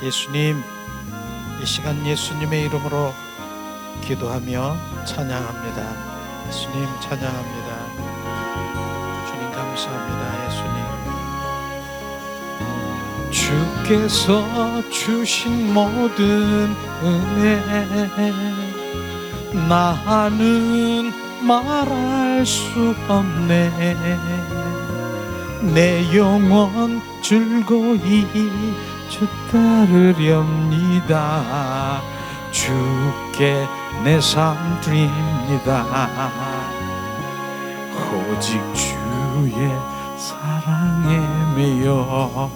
예수님, 이 시간 예수님의 이름으로 기도하며 찬양합니다. 예수님 찬양합니다. 주님 감사합니다. 예수님, 주께서 주신 모든 은혜 나는 말할 수 없네. 내 영혼 즐거이 주 따르렵니다. 주께 내 삶 드립니다. 오직 주의 사랑에 매여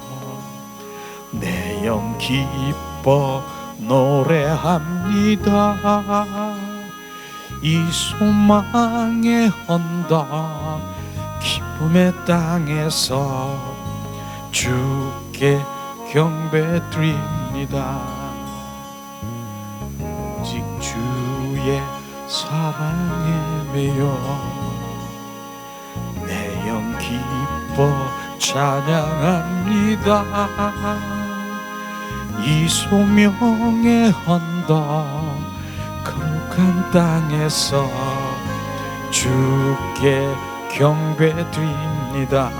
내 영 기뻐 노래합니다. 이 소망의 언덕 기쁨의 땅에서 주께 경배드립니다. 오직 주의 사랑에 매여 내 영 기뻐 찬양합니다. 이 소명의 언덕 거룩한 땅에서 주께 경배드립니다.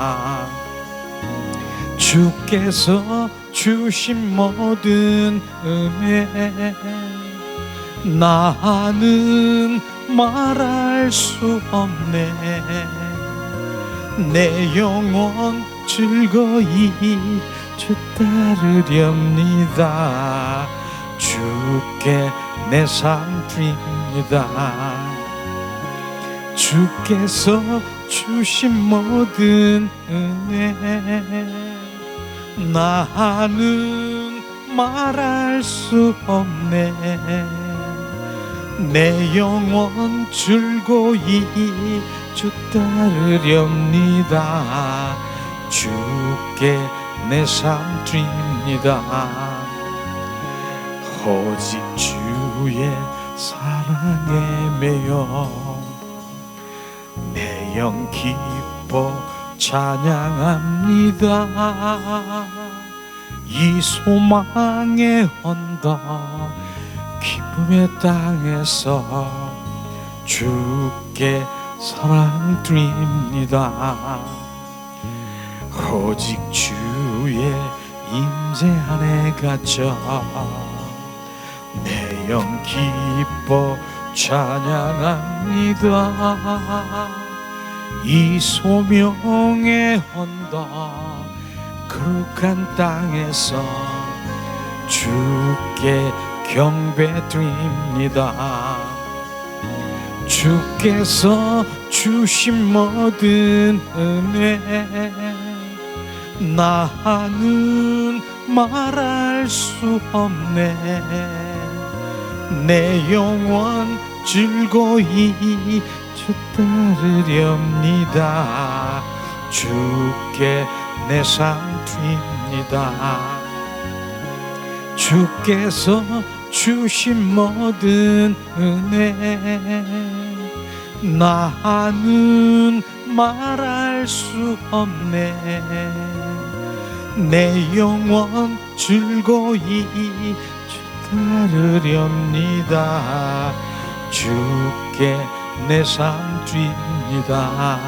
주께서 주신 모든 은혜 나는 말할 수 없네. 내 영혼 즐거이 주 따르렵니다. 주께 내 삶 드립니다. 주께서 주신 모든 은혜 나는 말할 수 없네. 내 영혼 즐거이 주 따르렵니다. 주께 내 삶 드립니다. 오직 주의 사랑에 매여 내 영 기뻐 찬양합니다. 이 소망의 언덕 기쁨의 땅에서 주께 사랑 드립니다. 오직 주의 임재 안에 갇혀 내 영 기뻐 찬양합니다. 이 소명의 언덕 거룩한 땅에서 주께 경배드립니다. 주께서 주신 모든 은혜 나는 말할 수 없네. 내 영혼 즐거이 주 따르렵니다. 주께 내 삶 드립니다. 주께서 주신 모든 은혜 나는 말할 수 없네. 내 영혼 즐거이 주 따르렵니다. 주께 내 삶 드립니다.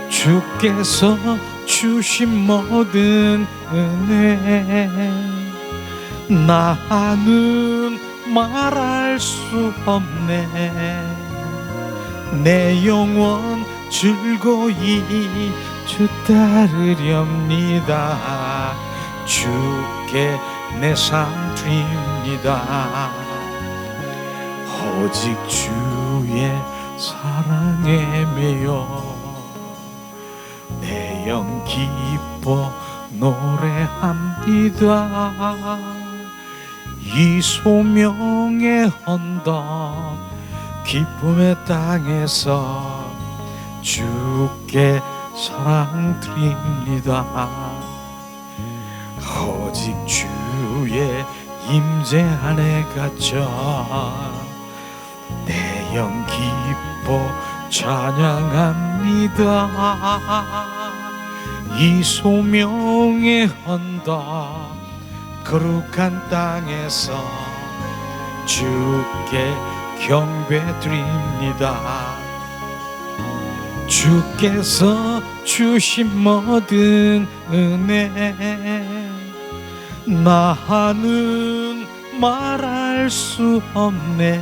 주께서 주신 모든 은혜 나는 말할 수 없네. 내 영혼 즐거이 주 따르렵니다. 주께 내 삶 드립니다. 오직 주의 사랑에 매여 내 영 기뻐 노래합니다. 이 소명의 언덕 기쁨의 땅에서 주께 사랑 드립니다. 오직 주의 임재 안에 갇혀 내 영 기뻐 찬양합니다. 이 소명의 언덕 거룩한 땅에서 주께 경배드립니다. 주께서 주신 모든 은혜 나는 말할 수 없네.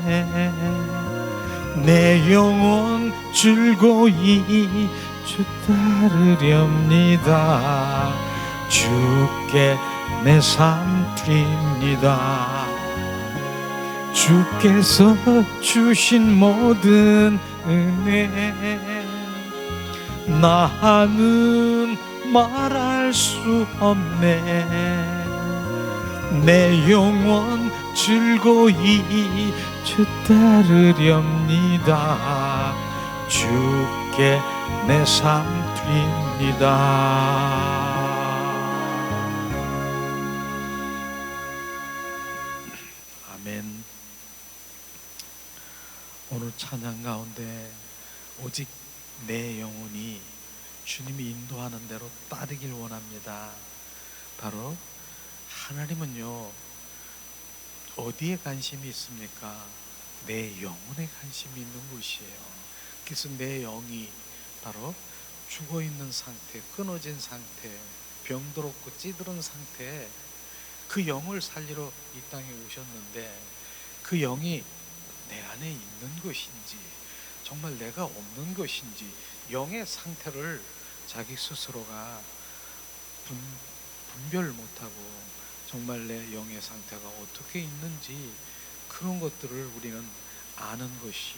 내 영혼 즐거이 주 따르렵니다. 주께 내 삶 드립니다. 주께서 주신 모든 은혜 나는 말할 수 없네. 내 영혼 즐거이 주 따르렵니다. 주께 내 삶 드립니다. 아멘. 오늘 찬양 가운데 오직 내 영혼이 주님이 인도하는 대로 따르길 원합니다. 바로 하나님은요, 어디에 관심이 있습니까? 내 영혼에 관심이 있는 곳이에요. 그래서 내 영이 바로 죽어있는 상태, 끊어진 상태, 병들었고 찌들은 상태에 그 영을 살리러 이 땅에 오셨는데, 그 영이 내 안에 있는 것인지 정말 내가 없는 것인지 영의 상태를 자기 스스로가 분별 못하고 정말 내 영의 상태가 어떻게 있는지 그런 것들을 우리는 아는 것이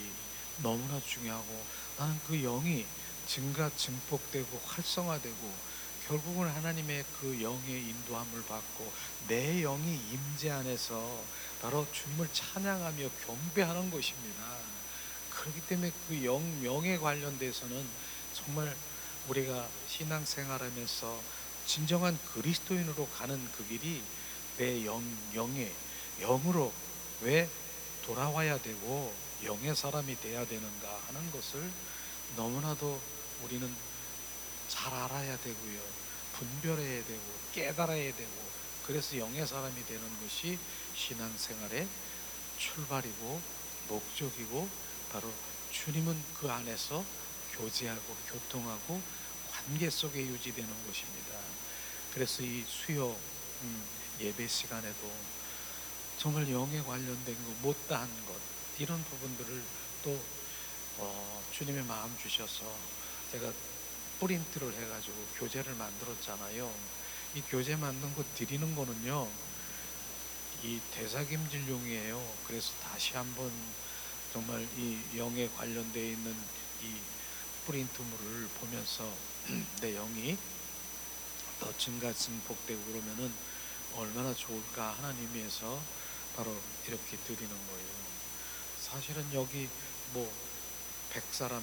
너무나 중요하고, 나는 그 영이 증폭되고 활성화되고 결국은 하나님의 그 영의 인도함을 받고 내 영이 임재 안에서 바로 주님을 찬양하며 경배하는 것입니다. 그렇기 때문에 그 영에 관련돼서는 정말 우리가 신앙생활하면서 진정한 그리스도인으로 가는 그 길이 내 영의 영으로 왜 돌아와야 되고 영의 사람이 돼야 되는가 하는 것을 너무나도 우리는 잘 알아야 되고요, 분별해야 되고 깨달아야 되고, 그래서 영의 사람이 되는 것이 신앙생활의 출발이고 목적이고, 바로 주님은 그 안에서 교제하고 교통하고 관계 속에 유지되는 것입니다. 그래서 이 수요 예배 시간에도 정말 영에 관련된 것, 못다한 것, 이런 부분들을 또 주님의 마음 주셔서 제가 프린트를 해가지고 교재를 만들었잖아요. 이 교재 만든 거 드리는 거는요, 이 대사김질용이에요. 그래서 다시 한번 정말 이 영에 관련되어 있는 이 프린트물을 보면서 내 영이 더 증폭되고 그러면은 얼마나 좋을까 하나님께서 바로 이렇게 드리는 거예요. 사실은 여기 뭐 100사람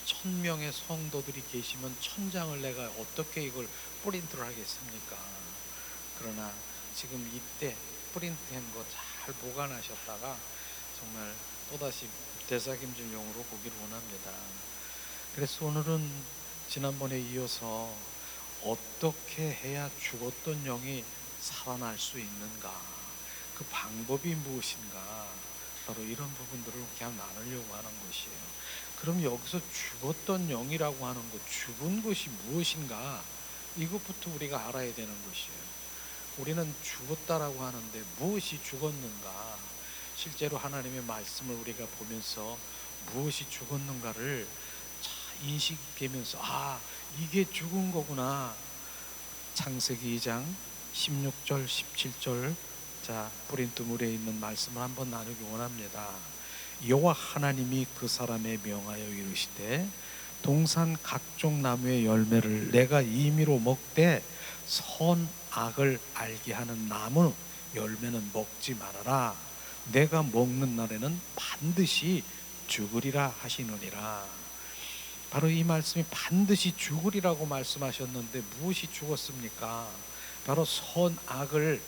1000명의 성도들이 계시면 1000장을 내가 어떻게 이걸 프린트를 하겠습니까? 그러나 지금 이때 프린트한 거 잘 보관하셨다가 정말 또다시 대사김질용으로 보기를 원합니다. 그래서 오늘은 지난번에 이어서 어떻게 해야 죽었던 영이 살아날 수 있는가, 그 방법이 무엇인가, 바로 이런 부분들을 그냥 나누려고 하는 것이에요. 그럼 여기서 죽었던 영이라고 하는 것, 죽은 것이 무엇인가, 이것부터 우리가 알아야 되는 것이에요. 우리는 죽었다라고 하는데 무엇이 죽었는가, 실제로 하나님의 말씀을 우리가 보면서 무엇이 죽었는가를 인식되면서 이게 죽은 거구나. 창세기 2장 16절 17절 자 프린트물에 있는 말씀을 한번 나누기 원합니다. 여호와 하나님이 그 사람에 명하여 이르시되 동산 각종 나무의 열매를 내가 임의로 먹되 선악을 알게 하는 나무 열매는 먹지 말아라. 내가 먹는 날에는 반드시 죽으리라 하시느니라. 바로 이 말씀이 반드시 죽으리라고 말씀하셨는데 무엇이 죽었습니까? 바로 선악과를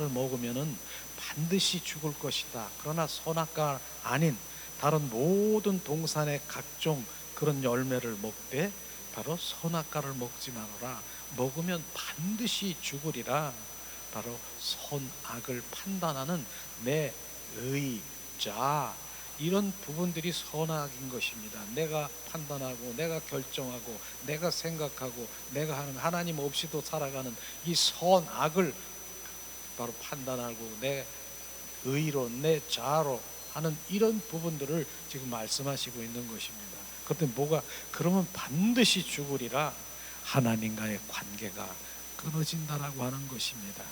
먹으면은 반드시 죽을 것이다. 그러나 선악과 아닌 다른 모든 동산의 각종 그런 열매를 먹되 바로 선악과를 먹지 말아라. 먹으면 반드시 죽으리라. 바로 선악을 판단하는 내 의자, 이런 부분들이 선악인 것입니다. 내가 판단하고 내가 결정하고 내가 생각하고 내가 하는, 하나님 없이도 살아가는 이 선악을 바로 판단하고 내 의로 내 자아로 하는 이런 부분들을 지금 말씀하시고 있는 것입니다. 그런데 뭐가, 그러면 반드시 죽으리라, 하나님과의 관계가 끊어진다라고 하는 것입니다.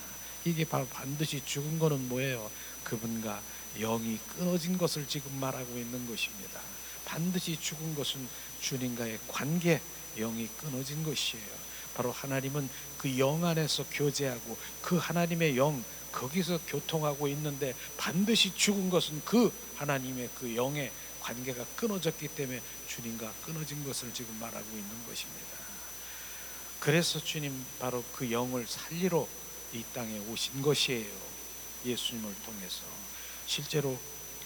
이게 바로 반드시 죽은 거는 뭐예요? 그분과 영이 끊어진 것을 지금 말하고 있는 것입니다. 반드시 죽은 것은 주님과의 관계, 영이 끊어진 것이에요. 바로 하나님은 그 영 안에서 교제하고 그 하나님의 영, 거기서 교통하고 있는데, 반드시 죽은 것은 그 하나님의 그 영의 관계가 끊어졌기 때문에 주님과 끊어진 것을 지금 말하고 있는 것입니다. 그래서 주님 바로 그 영을 살리러 이 땅에 오신 것이에요. 예수님을 통해서. 실제로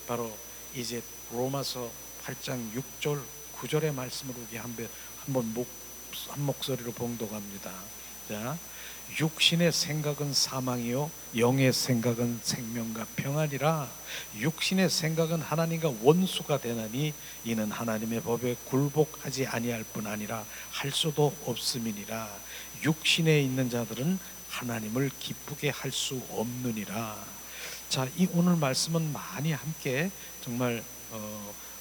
바로 이제 로마서 8장 6절 9절의 말씀을 우리 한번 한 목소리로 봉독합니다. 자, 육신의 생각은 사망이요 영의 생각은 생명과 평안이라. 육신의 생각은 하나님과 원수가 되나니 이는 하나님의 법에 굴복하지 아니할 뿐 아니라 할 수도 없음이니라. 육신에 있는 자들은 하나님을 기쁘게 할 수 없느니라. 자, 이 오늘 말씀은 많이 함께 정말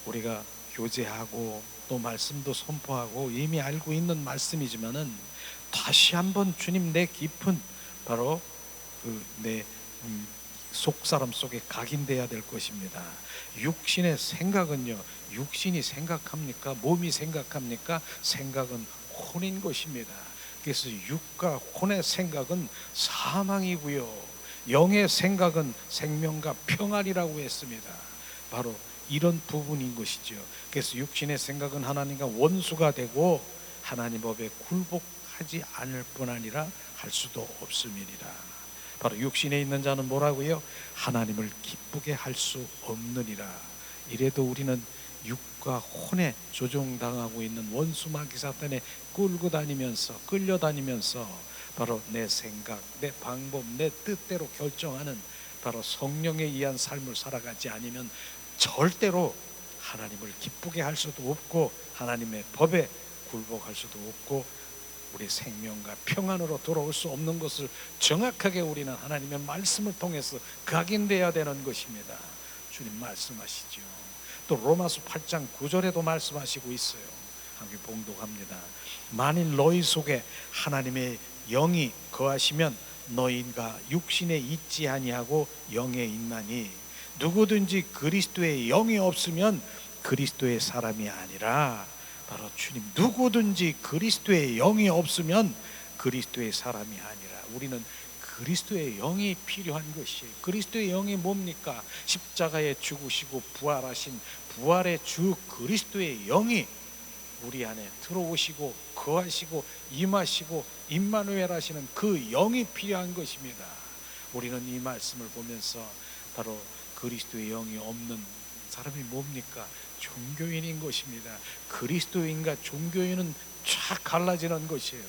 우리가 교제하고 또 말씀도 선포하고 이미 알고 있는 말씀이지만은, 다시 한번 주님 내 깊은 바로 내 속사람 속에 각인돼야 될 것입니다. 육신의 생각은요, 육신이 생각합니까? 몸이 생각합니까? 생각은 혼인 것입니다. 그래서 육과 혼의 생각은 사망이고요, 영의 생각은 생명과 평안이라고 했습니다. 바로 이런 부분인 것이죠. 그래서 육신의 생각은 하나님과 원수가 되고 하나님 법에 굴복하지 않을 뿐 아니라 할 수도 없음이니라. 바로 육신에 있는 자는 뭐라고요? 하나님을 기쁘게 할 수 없느니라. 이래도 우리는 육과 혼에 조종당하고 있는 원수 마귀 사탄에 끌려다니면서 바로 내 생각, 내 방법, 내 뜻대로 결정하는 바로 성령에 의한 삶을 살아가지 않으면 절대로 하나님을 기쁘게 할 수도 없고 하나님의 법에 굴복할 수도 없고 우리 생명과 평안으로 돌아올 수 없는 것을 정확하게 우리는 하나님의 말씀을 통해서 각인되어야 되는 것입니다. 주님 말씀하시죠. 또 로마서 8장 9절에도 말씀하시고 있어요. 함께 봉독합니다. 만일 너희 속에 하나님의 영이 거하시면 너희가 육신에 있지 아니하고 영에 있나니 누구든지 그리스도의 영이 없으면 그리스도의 사람이 아니라. 바로 주님, 누구든지 그리스도의 영이 없으면 그리스도의 사람이 아니라. 우리는 그리스도의 영이 필요한 것이에요. 그리스도의 영이 뭡니까? 십자가에 죽으시고 부활하신 부활의 주 그리스도의 영이 우리 안에 들어오시고 거하시고 임하시고 임마누엘 하시는 그 영이 필요한 것입니다. 우리는 이 말씀을 보면서 바로 그리스도의 영이 없는 사람이 뭡니까? 종교인인 것입니다. 그리스도인과 종교인은 쫙 갈라지는 것이에요.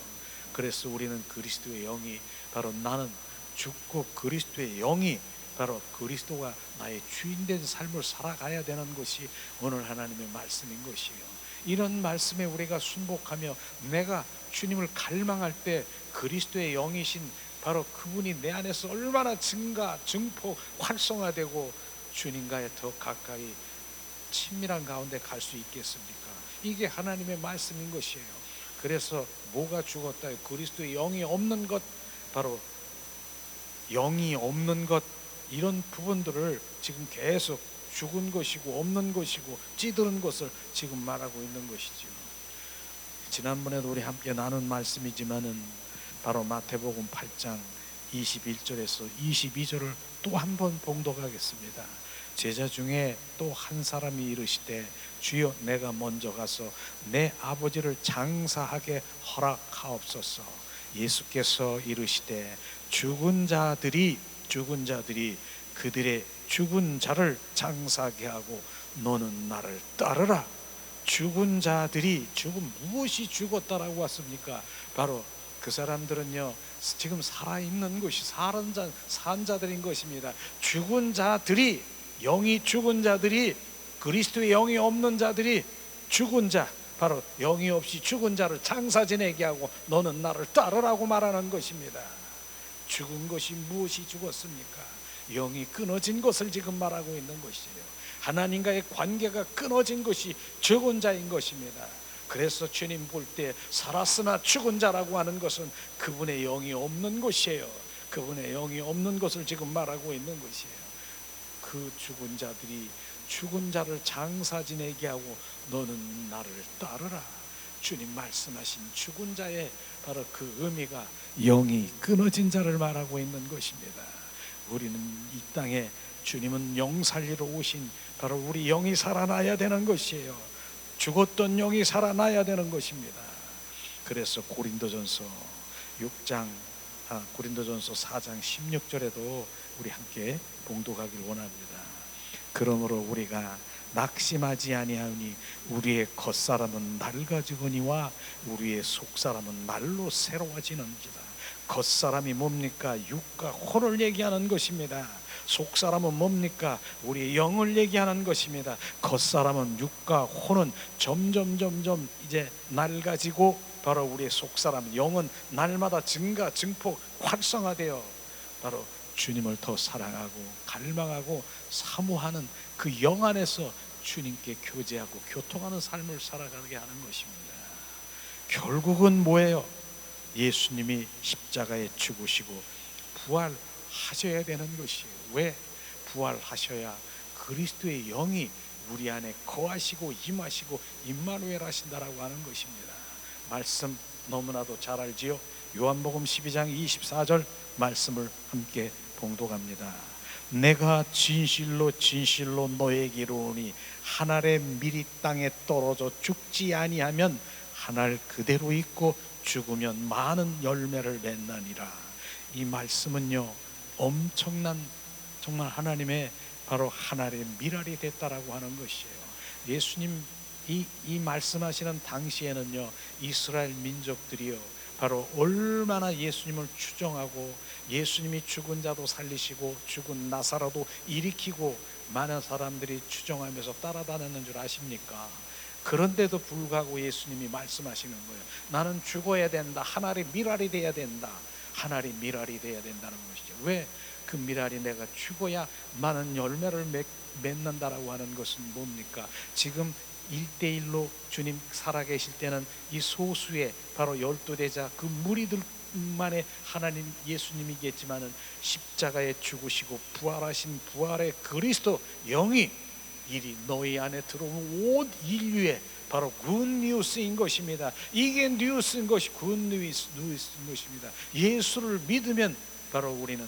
그래서 우리는 그리스도의 영이, 바로 나는 죽고 그리스도의 영이, 바로 그리스도가 나의 주인된 삶을 살아가야 되는 것이 오늘 하나님의 말씀인 것이에요. 이런 말씀에 우리가 순복하며 내가 주님을 갈망할 때 그리스도의 영이신 바로 그분이 내 안에서 얼마나 증폭, 활성화되고 주님과의 더 가까이 친밀한 가운데 갈 수 있겠습니까? 이게 하나님의 말씀인 것이에요. 그래서 뭐가 죽었다? 그리스도의 영이 없는 것, 바로 영이 없는 것, 이런 부분들을 지금 계속 죽은 것이고 없는 것이고 찌드는 것을 지금 말하고 있는 것이죠. 지난번에도 우리 함께 나눈 말씀이지만은 바로 마태복음 8장 21절에서 22절을 또 한 번 봉독하겠습니다. 제자 중에 또 한 사람이 이르시되 주여 내가 먼저 가서 내 아버지를 장사하게 허락하옵소서. 예수께서 이르시되 죽은 자들이 그들의 죽은 자를 장사하게 하고 너는 나를 따르라. 무엇이 죽었다라고 왔습니까? 바로 그 사람들은요, 지금 살아있는 것이 산 자들인 것입니다. 죽은 자들이, 영이 죽은 자들이, 그리스도의 영이 없는 자들이, 죽은 자, 바로 영이 없이 죽은 자를 장사 지내게 하고 너는 나를 따르라고 말하는 것입니다. 죽은 것이 무엇이 죽었습니까? 영이 끊어진 것을 지금 말하고 있는 것이에요. 하나님과의 관계가 끊어진 것이 죽은 자인 것입니다. 그래서 주님 볼 때 살았으나 죽은 자라고 하는 것은 그분의 영이 없는 것이에요. 그분의 영이 없는 것을 지금 말하고 있는 것이에요. 그 죽은 자들이 죽은 자를 장사 지내게 하고 너는 나를 따르라. 주님 말씀하신 죽은 자의 바로 그 의미가 영이 끊어진 자를 말하고 있는 것입니다. 우리는 이 땅에 주님은 영 살리러 오신 바로 우리 영이 살아나야 되는 것이에요. 죽었던 영이 살아나야 되는 것입니다. 그래서 고린도전서 4장 16절에도 우리 함께 봉독하길 원합니다. 그러므로 우리가 낙심하지 아니하니 우리의 겉사람은 낡아지거니와 우리의 속사람은 날로 새로워지는지다. 겉사람이 뭡니까? 육과 혼을 얘기하는 것입니다. 속사람은 뭡니까? 우리의 영을 얘기하는 것입니다. 겉사람은 육과 혼은 점점 이제 낡아지고 바로 우리의 속사람 영은 날마다 증폭 활성화되어 바로 주님을 더 사랑하고 갈망하고 사모하는 그 영 안에서 주님께 교제하고 교통하는 삶을 살아가게 하는 것입니다. 결국은 뭐예요? 예수님이 십자가에 죽으시고 부활하셔야 되는 것이에요. 왜? 부활하셔야 그리스도의 영이 우리 안에 거하시고 임하시고 임마누엘 하신다라고 하는 것입니다. 말씀 너무나도 잘 알지요. 요한복음 12장 24절 말씀을 함께 봉독합니다. 내가 진실로 너에게 이르노니 한 알의 밀이 땅에 떨어져 죽지 아니하면 한 알 그대로 있고 죽으면 많은 열매를 맺나니라. 이 말씀은요 엄청난 정말 하나님의 바로 한 알의 밀알이 됐다라고 하는 것이에요. 예수님 이 말씀하시는 당시에는요 이스라엘 민족들이요 바로 얼마나 예수님을 추종하고 예수님이 죽은 자도 살리시고 죽은 나사로도 일으키고 많은 사람들이 추종하면서 따라다녔는 줄 아십니까? 그런데도 불구하고 예수님이 말씀하시는 거예요. 나는 죽어야 된다. 한 알의 밀알이 돼야 된다. 한 알의 밀알이 돼야 된다는 것이죠. 왜? 그 밀알이 내가 죽어야 많은 열매를 맺는다라고 하는 것은 뭡니까? 지금 1대1로 주님 살아계실 때는 이 소수의 바로 12대자 그 무리들만의 하나님 예수님이겠지만은 십자가에 죽으시고 부활하신 부활의 그리스도 영이 이리 너희 안에 들어오면 온 인류의 바로 굿뉴스인 것입니다. 이게 뉴스인 것이 굿뉴스인 것입니다. 예수를 믿으면 바로 우리는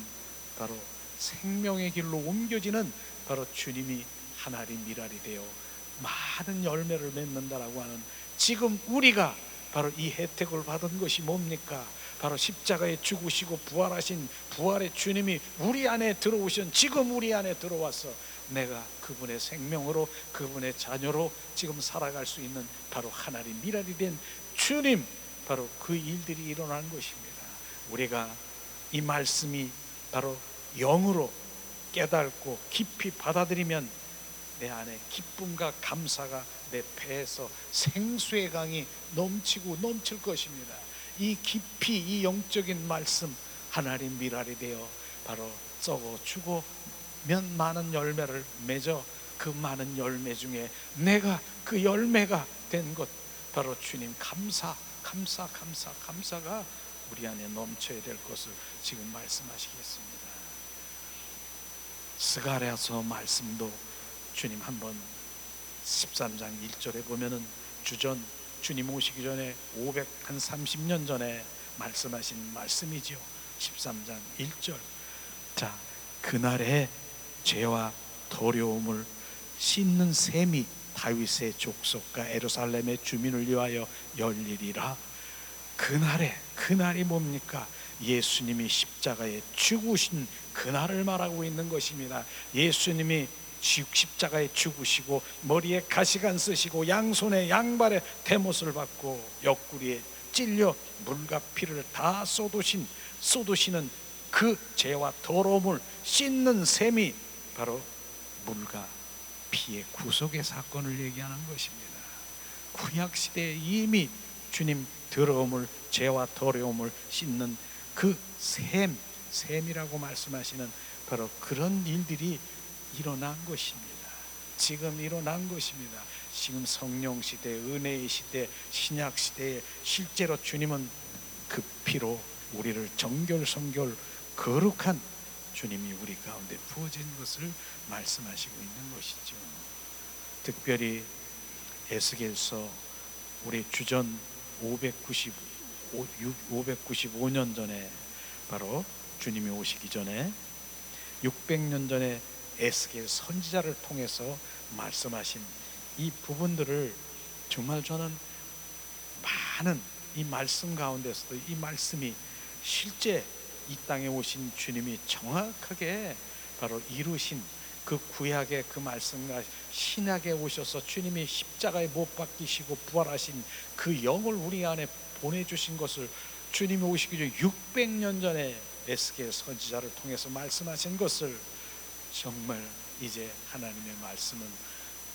바로 생명의 길로 옮겨지는 바로 주님이 한 알이 밀알이 되어 많은 열매를 맺는다라고 하는 지금 우리가 바로 이 혜택을 받은 것이 뭡니까? 바로 십자가에 죽으시고 부활하신 부활의 주님이 우리 안에 들어오신 지금 우리 안에 들어와서 내가 그분의 생명으로 그분의 자녀로 지금 살아갈 수 있는 바로 하나님 밀알이 된 주님 바로 그 일들이 일어난 것입니다. 우리가 이 말씀이 바로 영으로 깨닫고 깊이 받아들이면 내 안에 기쁨과 감사가 내 배에서 생수의 강이 넘치고 넘칠 것입니다. 이 깊이 이 영적인 말씀 하나님 밀알이 되어 바로 썩어 죽으면 많은 열매를 맺어 그 많은 열매 중에 내가 그 열매가 된 것 바로 주님 감사가 우리 안에 넘쳐야 될 것을 지금 말씀하시겠습니다. 스가랴서 말씀도 주님 한번 13장 1절에 보면은 주님 오시기 전에 530년 전에 말씀하신 말씀이지요. 13장 1절. 자, 그날에 죄와 더러움을 씻는 셈이 다윗의 족속과 예루살렘의 주민을 위하여 열리리라. 그날이 뭡니까? 예수님이 십자가에 죽으신 그날을 말하고 있는 것입니다. 예수님이 십자가에 죽으시고 머리에 가시관 쓰시고 양손에 양발에 대못을 받고 옆구리에 찔려 물과 피를 다 쏟으신 쏟으시는 그 죄와 더러움을 씻는 셈이 바로 물과 피의 구속의 사건을 얘기하는 것입니다. 구약시대에 이미 주님 더러움을, 죄와 더러움을 씻는 그 셈이라고 말씀하시는 바로 그런 일들이 일어난 것입니다. 지금 일어난 것입니다. 지금 성령 시대, 은혜의 시대, 신약 시대에 실제로 주님은 그 피로 우리를 정결성결 거룩한 주님이 우리 가운데 부어진 것을 말씀하시고 있는 것이죠. 특별히 에스겔서 우리 주전 595년 전에, 바로 주님이 오시기 전에 600년 전에 에스겔 선지자를 통해서 말씀하신 이 부분들을 정말 저는 많은 이 말씀 가운데서도 이 말씀이 실제 이 땅에 오신 주님이 정확하게 바로 이루신 그 구약의 그 말씀과 신약에 오셔서 주님이 십자가에 못 박히시고 부활하신 그 영을 우리 안에 보내주신 것을 주님이 오시기 전에 600년 전에 에스겔 선지자를 통해서 말씀하신 것을 정말 이제 하나님의 말씀은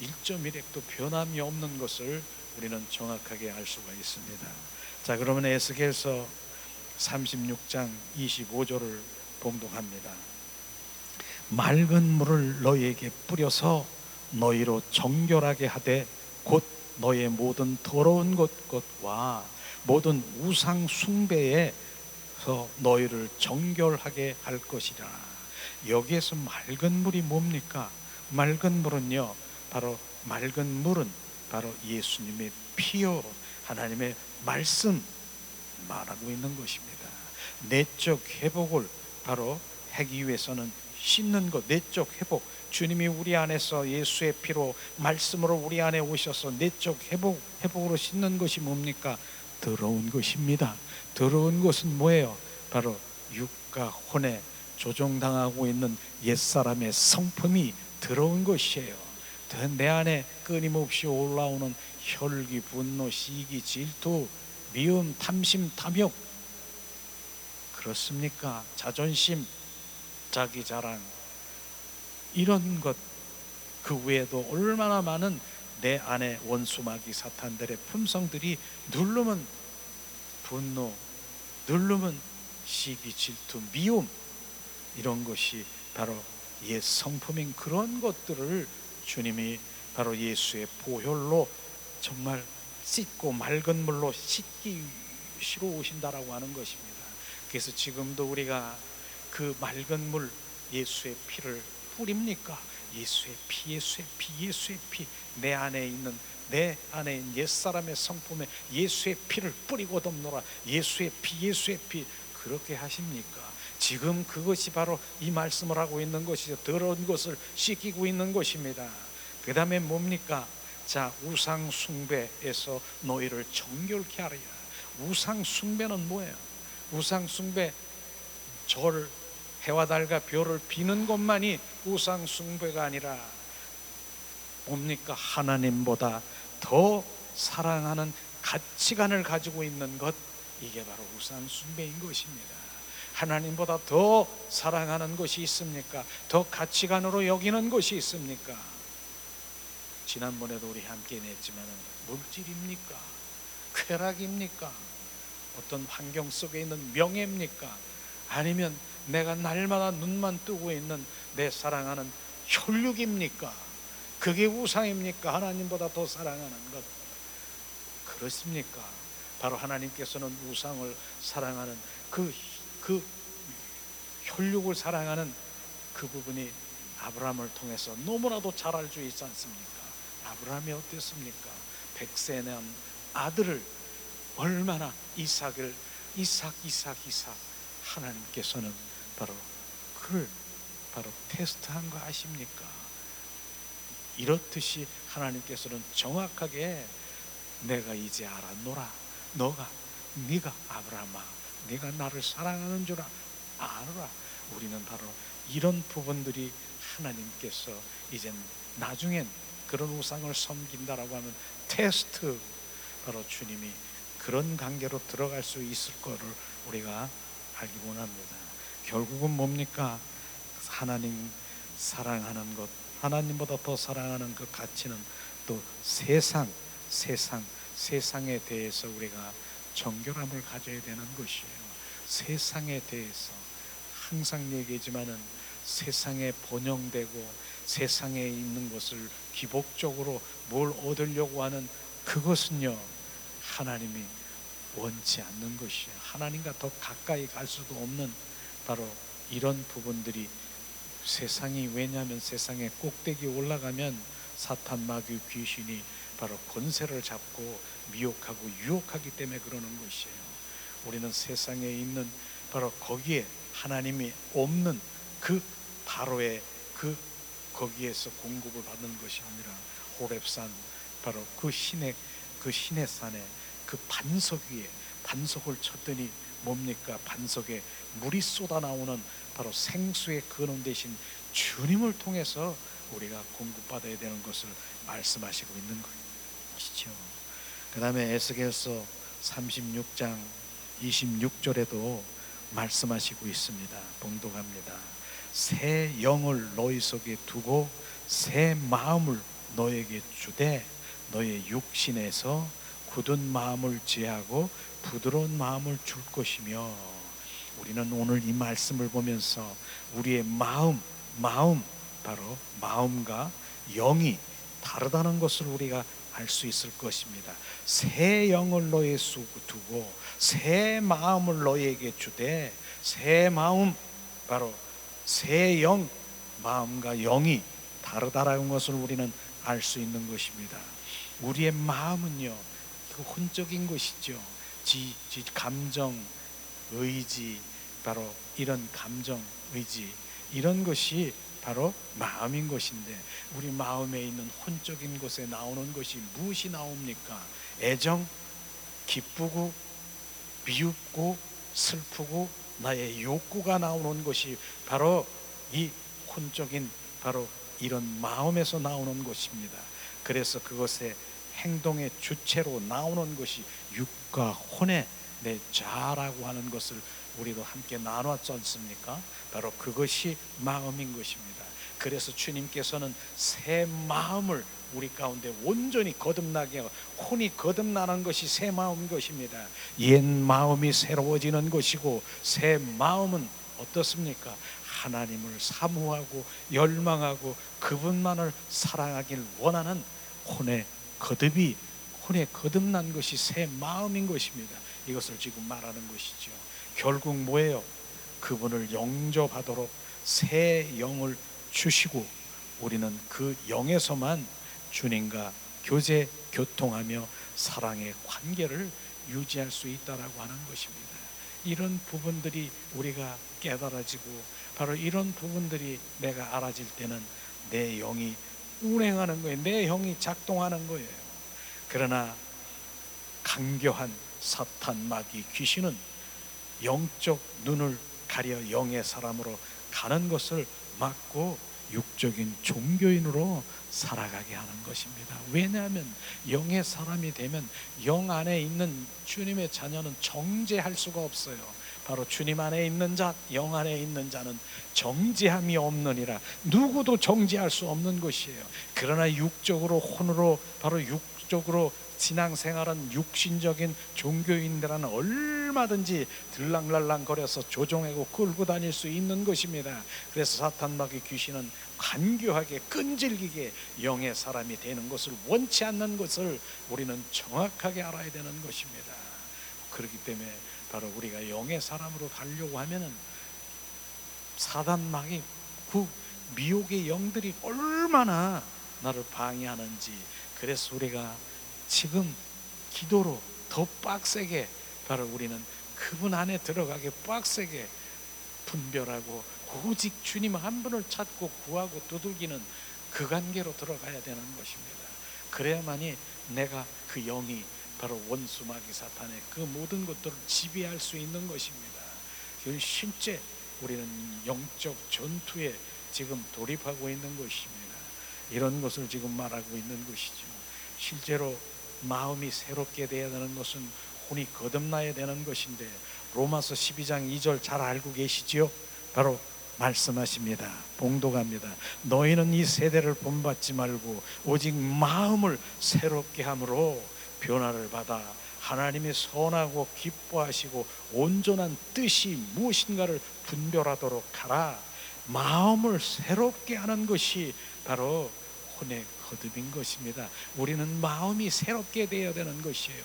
1.1핵도 변함이 없는 것을 우리는 정확하게 알 수가 있습니다. 자, 그러면 에스겔서 36장 25절을 봉독합니다. 맑은 물을 너희에게 뿌려서 너희로 정결하게 하되 곧 너의 모든 더러운 것과 모든 우상 숭배에서 너희를 정결하게 할 것이라. 여기에서 맑은 물이 뭡니까? 맑은 물은요, 바로 맑은 물은 바로 예수님의 피요 하나님의 말씀 말하고 있는 것입니다. 내적 회복을 바로 하기 위해서는 씻는 것, 내적 회복, 주님이 우리 안에서 예수의 피로 말씀으로 우리 안에 오셔서 내적 회복으로 씻는 것이 뭡니까? 더러운 것입니다. 더러운 것은 뭐예요? 바로 육과 혼에 조종당하고 있는 옛사람의 성품이 더러운 것이에요. 내 안에 끊임없이 올라오는 혈기, 분노, 시기, 질투, 미움, 탐심, 탐욕, 그렇습니까? 자존심, 자기 자랑, 이런 것, 그 외에도 얼마나 많은 내 안에 원수마귀 사탄들의 품성들이 누르면 분노, 누르면 시기, 질투, 미움, 이런 것이 바로 옛 성품인 그런 것들을 주님이 바로 예수의 보혈로 정말 씻고 맑은 물로 씻기시러 오신다라고 하는 것입니다. 그래서 지금도 우리가 그 맑은 물, 예수의 피를 뿌립니까? 예수의 피, 예수의 피, 예수의 피, 내 안에 있는 옛사람의 성품에 예수의 피를 뿌리고 덮노라. 예수의 피, 예수의 피, 그렇게 하십니까? 지금 그것이 바로 이 말씀을 하고 있는 것이죠. 더러운 것을 씻기고 있는 것입니다. 그 다음에 뭡니까? 자, 우상 숭배에서 너희를 정결케 하리라. 우상 숭배는 뭐예요? 우상 숭배, 절, 해와 달과 별을 비는 것만이 우상 숭배가 아니라 뭡니까? 하나님보다 더 사랑하는 가치관을 가지고 있는 것, 이게 바로 우상 숭배인 것입니다. 하나님보다 더 사랑하는 것이 있습니까? 더 가치관으로 여기는 것이 있습니까? 지난번에도 우리 함께 냈지만 물질입니까? 쾌락입니까? 어떤 환경 속에 있는 명예입니까? 아니면 내가 날마다 눈만 뜨고 있는 내 사랑하는 혈육입니까? 그게 우상입니까? 하나님보다 더 사랑하는 것, 그렇습니까? 바로 하나님께서는 우상을 사랑하는 그 혈육을 사랑하는 그 부분이 아브라함을 통해서 너무나도 잘 알 수 있지 않습니까? 아브라함이 어땠습니까? 백세 난 아들을 얼마나 이삭 하나님께서는 바로 그를 바로 테스트한 거 아십니까? 이렇듯이 하나님께서는 정확하게 내가 이제 알았노라. 네가 아브라함아, 네가 나를 사랑하는 줄 아노라. 우리는 바로 이런 부분들이 하나님께서 이제 나중엔 그런 우상을 섬긴다라고 하면 테스트, 바로 주님이 그런 관계로 들어갈 수 있을 거를 우리가 알기 원합니다. 결국은 뭡니까? 하나님 사랑하는 것, 하나님보다 더 사랑하는 그 가치는 또 세상에 대해서 우리가 정결함을 가져야 되는 것이에요. 세상에 대해서 항상 얘기하지만은 세상에 번영되고 세상에 있는 것을 기복적으로 뭘 얻으려고 하는 그것은요, 하나님이 원치 않는 것이에요. 하나님과 더 가까이 갈 수도 없는 바로 이런 부분들이 세상이, 왜냐하면 세상의 꼭대기에 올라가면 사탄, 마귀, 귀신이 바로 권세를 잡고 미혹하고 유혹하기 때문에 그러는 것이에요. 우리는 세상에 있는 바로 거기에 하나님이 없는 그 바로의 거기에서 공급을 받는 것이 아니라 호렙산, 바로 그 신의 산에 그 반석 위에 반석을 쳤더니 뭡니까? 반석에 물이 쏟아나오는 바로 생수의 근원 되신 주님을 통해서 우리가 공급받아야 되는 것을 말씀하시고 있는 것이죠. 그 다음에 에스겔서 36장 26절에도 말씀하시고 있습니다. 봉독합니다. 새 영을 너희 속에 두고 새 마음을 너에게 주되 너의 육신에서 굳은 마음을 제하고 부드러운 마음을 줄 것이며, 우리는 오늘 이 말씀을 보면서 우리의 마음 바로 마음과 영이 다르다는 것을 우리가 알 수 있을 것입니다. 새 영을 너의 속에 두고 새 마음을 너에게 주되, 새 마음, 바로 새 영, 마음과 영이 다르다라는 것을 우리는 알 수 있는 것입니다. 우리의 마음은요, 그 혼적인 것이죠. 감정, 의지, 바로 이런 감정, 의지, 이런 것이 바로 마음인 것인데, 우리 마음에 있는 혼적인 곳에 나오는 것이 무엇이 나옵니까? 애정, 기쁘고 미흡고 슬프고 나의 욕구가 나오는 것이 바로 이 혼적인 바로 이런 마음에서 나오는 것입니다. 그래서 그것의 행동의 주체로 나오는 것이 육과 혼의 내 자라고 하는 것을 우리도 함께 나눴지 않습니까? 바로 그것이 마음인 것입니다. 그래서 주님께서는 새 마음을 우리 가운데 온전히 거듭나게 하고, 혼이 거듭나는 것이 새 마음인 것입니다. 옛 마음이 새로워지는 것이고, 새 마음은 어떻습니까? 하나님을 사모하고 열망하고 그분만을 사랑하길 원하는 혼의 거듭난 것이 새 마음인 것입니다. 이것을 지금 말하는 것이죠. 결국 뭐예요? 그분을 영접하도록 새 영을 주시고, 우리는 그 영에서만 주님과 교통하며 사랑의 관계를 유지할 수 있다라고 하는 것입니다. 이런 부분들이 우리가 깨달아지고, 바로 이런 부분들이 내가 알아질 때는 내 영이 운행하는 거예요. 내 영이 작동하는 거예요. 그러나 강교한 사탄, 마귀, 귀신은 영적 눈을 가려 영의 사람으로 가는 것을 막고 육적인 종교인으로 살아가게 하는 것입니다. 왜냐하면 영의 사람이 되면 영 안에 있는 주님의 자녀는 정죄할 수가 없어요. 바로 주님 안에 있는 자, 영 안에 있는 자는 정죄함이 없느니라. 누구도 정죄할 수 없는 것이에요. 그러나 육적으로, 혼으로, 바로 육적으로 신앙생활은 육신적인 종교인들은 얼마든지 들랑날랑 거려서 조종하고 끌고 다닐 수 있는 것입니다. 그래서 사탄, 마귀, 귀신은 간교하게 끈질기게 영의 사람이 되는 것을 원치 않는 것을 우리는 정확하게 알아야 되는 것입니다. 그렇기 때문에 바로 우리가 영의 사람으로 가려고 하면은 사단, 마귀, 그 미혹의 영들이 얼마나 나를 방해하는지, 그래서 우리가 지금 기도로 더 빡세게, 바로 우리는 그분 안에 들어가게 빡세게 분별하고 오직 주님 한 분을 찾고 구하고 두들기는 그 관계로 들어가야 되는 것입니다. 그래야만이 내가 그 영이 바로 원수, 마귀, 사탄의 그 모든 것들을 지배할 수 있는 것입니다. 실제 우리는 영적 전투에 지금 돌입하고 있는 것입니다. 이런 것을 지금 말하고 있는 것이죠. 실제로 마음이 새롭게 되어야 하는 것은 혼이 거듭나야 되는 것인데, 로마서 12장 2절 잘 알고 계시지요? 바로 말씀하십니다. 봉독합니다. 너희는 이 세대를 본받지 말고 오직 마음을 새롭게 함으로 변화를 받아 하나님의 선하고 기뻐하시고 온전한 뜻이 무엇인가를 분별하도록 하라. 마음을 새롭게 하는 것이 바로 혼의 거듭인 것입니다. 우리는 마음이 새롭게 되어야 되는 것이에요.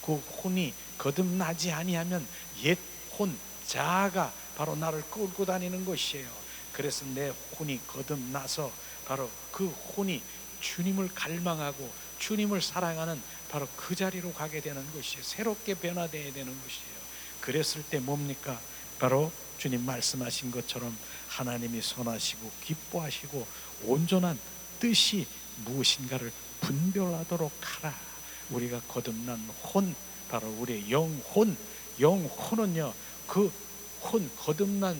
그 혼이 거듭나지 아니하면 옛 혼, 자아가 바로 나를 끌고 다니는 것이에요. 그래서 내 혼이 거듭나서 바로 그 혼이 주님을 갈망하고 주님을 사랑하는 바로 그 자리로 가게 되는 것이에요. 새롭게 변화되어야 되는 것이에요. 그랬을 때 뭡니까? 바로 주님 말씀하신 것처럼 하나님이 선하시고 기뻐하시고 온전한 뜻이 무엇인가를 분별하도록 하라. 우리가 거듭난 혼, 바로 우리의 영혼, 영혼은요, 그 혼, 거듭난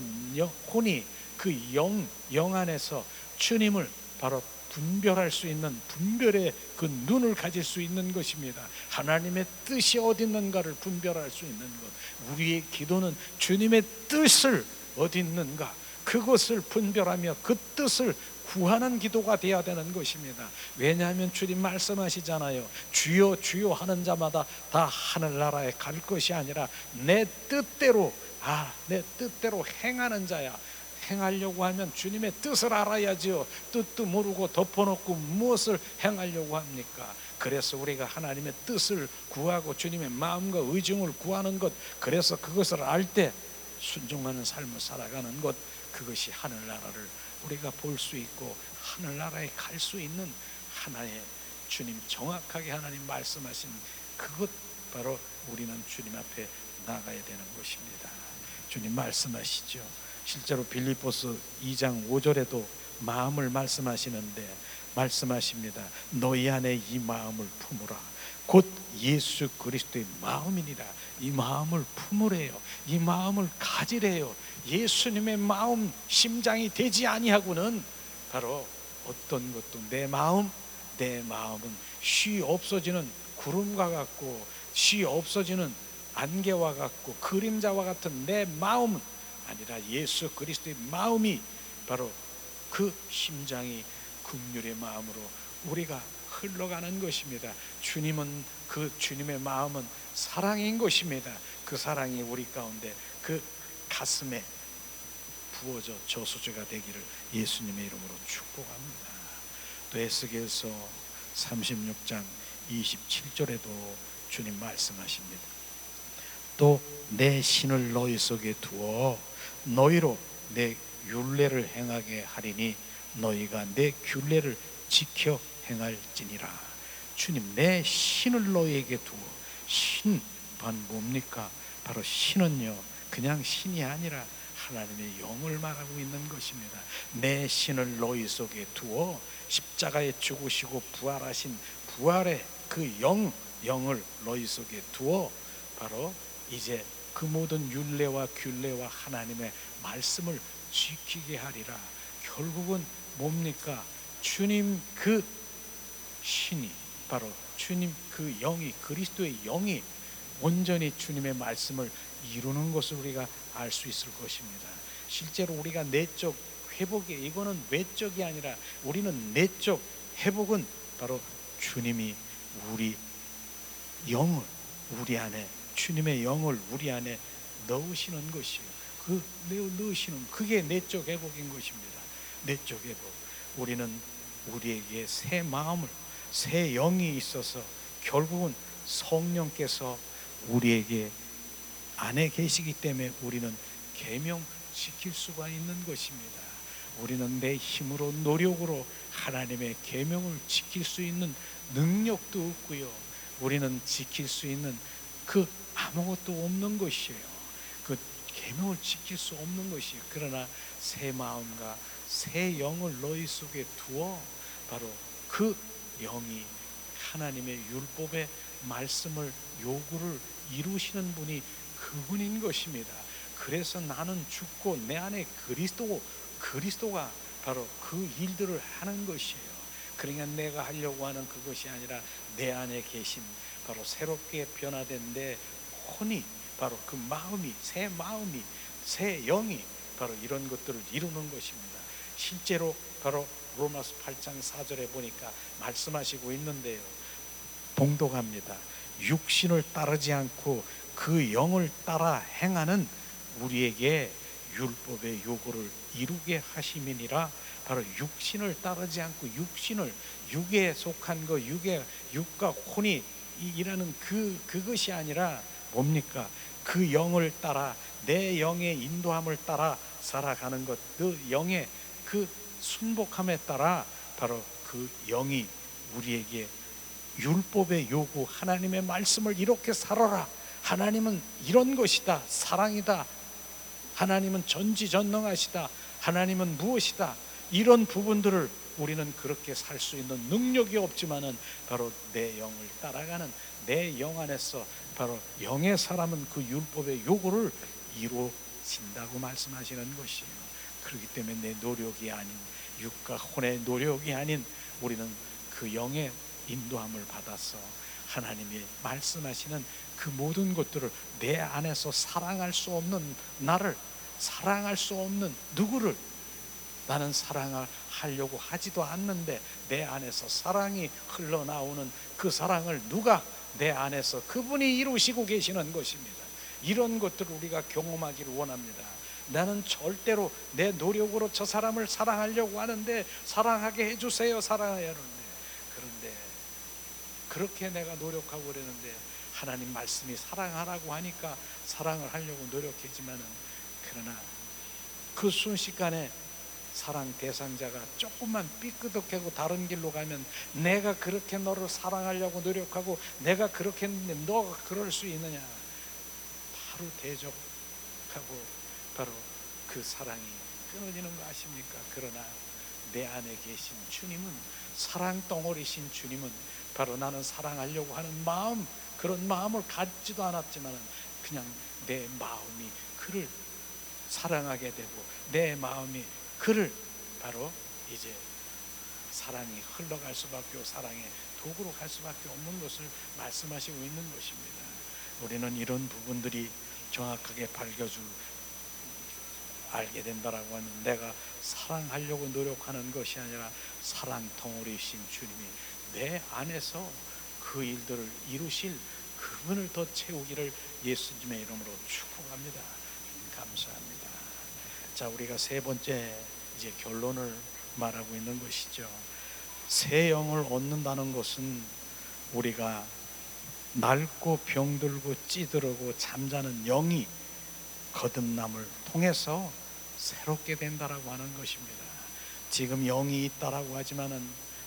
혼이 그 영 안에서 주님을 바로 분별할 수 있는, 분별의 그 눈을 가질 수 있는 것입니다. 하나님의 뜻이 어디 있는가를 분별할 수 있는 것. 우리의 기도는 주님의 뜻을 어디 있는가, 그것을 분별하며 그 뜻을 구하는 기도가 되어야 되는 것입니다. 왜냐하면 주님 말씀하시잖아요. 주여 주여 하는 자마다 다 하늘나라에 갈 것이 아니라 내 뜻대로 행하는 자야. 행하려고 하면 주님의 뜻을 알아야지요. 뜻도 모르고 덮어놓고 무엇을 행하려고 합니까? 그래서 우리가 하나님의 뜻을 구하고 주님의 마음과 의중을 구하는 것, 그래서 그것을 알 때 순종하는 삶을 살아가는 것, 그것이 하늘나라를 우리가 볼 수 있고 하늘나라에 갈 수 있는 하나의 주님, 정확하게 하나님 말씀하신 그것, 바로 우리는 주님 앞에 나가야 되는 것입니다. 주님 말씀하시죠. 실제로 빌립보서 2장 5절에도 마음을 말씀하시는데 말씀하십니다. 너희 안에 이 마음을 품으라. 곧 예수 그리스도의 마음이니라. 이 마음을 품으래요. 이 마음을 가지래요. 예수님의 마음, 심장이 되지 아니하고는 바로 어떤 것도 내 마음은 쉬 없어지는 구름과 같고 쉬 없어지는 안개와 같고 그림자와 같은 내 마음은 아니라 예수 그리스도의 마음이 바로 그 심장이 긍휼의 마음으로 우리가 흘러가는 것입니다. 주님은, 그 주님의 마음은 사랑인 것입니다. 그 사랑이 우리 가운데 그 가슴에 부어져 저수지가 되기를 예수님의 이름으로 축복합니다. 또 에스겔서 36장 27절에도 주님 말씀하십니다. 또 내 신을 너희 속에 두어 너희로 내 율례를 행하게 하리니 너희가 내 규례를 지켜 행할지니라. 주님, 내 신을 너희에게 두어. 신, 뭡니까? 바로 신은요, 그냥 신이 아니라 하나님의 영을 말하고 있는 것입니다. 내 신을 너희 속에 두어 십자가에 죽으시고 부활하신 부활의 그 영을 너희 속에 두어 바로 이제 그 모든 율례와 균례와 하나님의 말씀을 지키게 하리라. 결국은 뭡니까? 주님 그 신이, 바로 주님 그 영이, 그리스도의 영이 온전히 주님의 말씀을 이루는 것을 우리가 알 수 있을 것입니다. 실제로 우리가 내적 회복에, 이거는 외적이 아니라 우리는 내적 회복은 바로 주님이 우리 영을, 우리 안에 주님의 영을 우리 안에 넣으시는 것이에요. 그 넣으시는, 그게 내적 회복인 것입니다. 내적 회복. 우리는 우리에게 새 마음을, 새 영이 있어서 결국은 성령께서 우리에게 안에 계시기 때문에 우리는 계명 지킬 수가 있는 것입니다. 우리는 내 힘으로, 노력으로 하나님의 계명을 지킬 수 있는 능력도 없고요, 우리는 지킬 수 있는 그 아무것도 없는 것이에요. 그 계명을 지킬 수 없는 것이에요. 그러나 새 마음과 새 영을 너희 속에 두어 바로 그 영이 하나님의 율법의 말씀을, 요구를 이루시는 분이 그분인 것입니다. 그래서 나는 죽고 내 안에 그리스도가 바로 그 일들을 하는 것이에요. 그러니까 내가 하려고 하는 그것이 아니라 내 안에 계신 바로 새롭게 변화된 내 혼이, 바로 그 마음이, 새 영이 바로 이런 것들을 이루는 것입니다. 실제로 바로 로마서 8장 4절에 보니까 말씀하시고 있는데요, 봉독합니다. 육신을 따르지 않고 그 영을 따라 행하는 우리에게 율법의 요구를 이루게 하심이니라. 바로 육신을 따르지 않고 육에 속한 거, 육과 혼이 일하는 그것이 아니라 뭡니까? 그 영을 따라, 내 영의 인도함을 따라 살아가는 것, 그 영의 그 순복함에 따라 바로 그 영이 우리에게 율법의 요구, 하나님의 말씀을 이렇게 살아라, 하나님은 이런 것이다, 사랑이다, 하나님은 전지전능하시다, 하나님은 무엇이다, 이런 부분들을 우리는 그렇게 살 수 있는 능력이 없지만은 바로 내 영을 따라가는, 내 영 안에서 바로 영의 사람은 그 율법의 요구를 이루어진다고 말씀하시는 것이에요. 그렇기 때문에 내 노력이 아닌, 육과 혼의 노력이 아닌, 우리는 그 영의 인도함을 받아서 하나님이 말씀하시는 그 모든 것들을, 내 안에서 사랑할 수 없는 나를, 사랑할 수 없는 누구를 나는 사랑하려고 하지도 않는데 내 안에서 사랑이 흘러나오는 그 사랑을 누가 내 안에서 그분이 이루시고 계시는 것입니다. 이런 것들을 우리가 경험하기를 원합니다. 나는 절대로 내 노력으로 저 사람을 사랑하려고 하는데, 사랑하게 해주세요, 사랑해야 하는데, 그런데 그렇게 내가 노력하고 그러는데 하나님 말씀이 사랑하라고 하니까 사랑을 하려고 노력했지만은, 그러나 그 순식간에 사랑 대상자가 조금만 삐끄덕하고 다른 길로 가면, 내가 그렇게 너를 사랑하려고 노력하고 내가 그렇게 했는데 너가 그럴 수 있느냐, 바로 대적하고 바로 그 사랑이 끊어지는 거 아십니까? 그러나 내 안에 계신 주님은, 사랑 덩어리신 주님은 바로 나는 사랑하려고 하는 마음, 그런 마음을 갖지도 않았지만 그냥 내 마음이 그를 사랑하게 되고, 내 마음이 그를 바로 이제 사랑이 흘러갈 수밖에 없고 사랑의 도구로 갈 수밖에 없는 것을 말씀하시고 있는 것입니다. 우리는 이런 부분들이 정확하게 알게 된다라고 하면, 내가 사랑하려고 노력하는 것이 아니라 사랑 덩어리이신 주님이 내 안에서 그 일들을 이루실 그분을 더 채우기를 예수님의 이름으로 축복합니다. 감사합니다. 자, 우리가 세 번째 이제 결론을 말하고 있는 것이죠. 새 영을 얻는다는 것은 우리가 낡고 병들고 찌들고 잠자는 영이 거듭남을 통해서 새롭게 된다라고 하는 것입니다. 지금 영이 있다라고 하지만은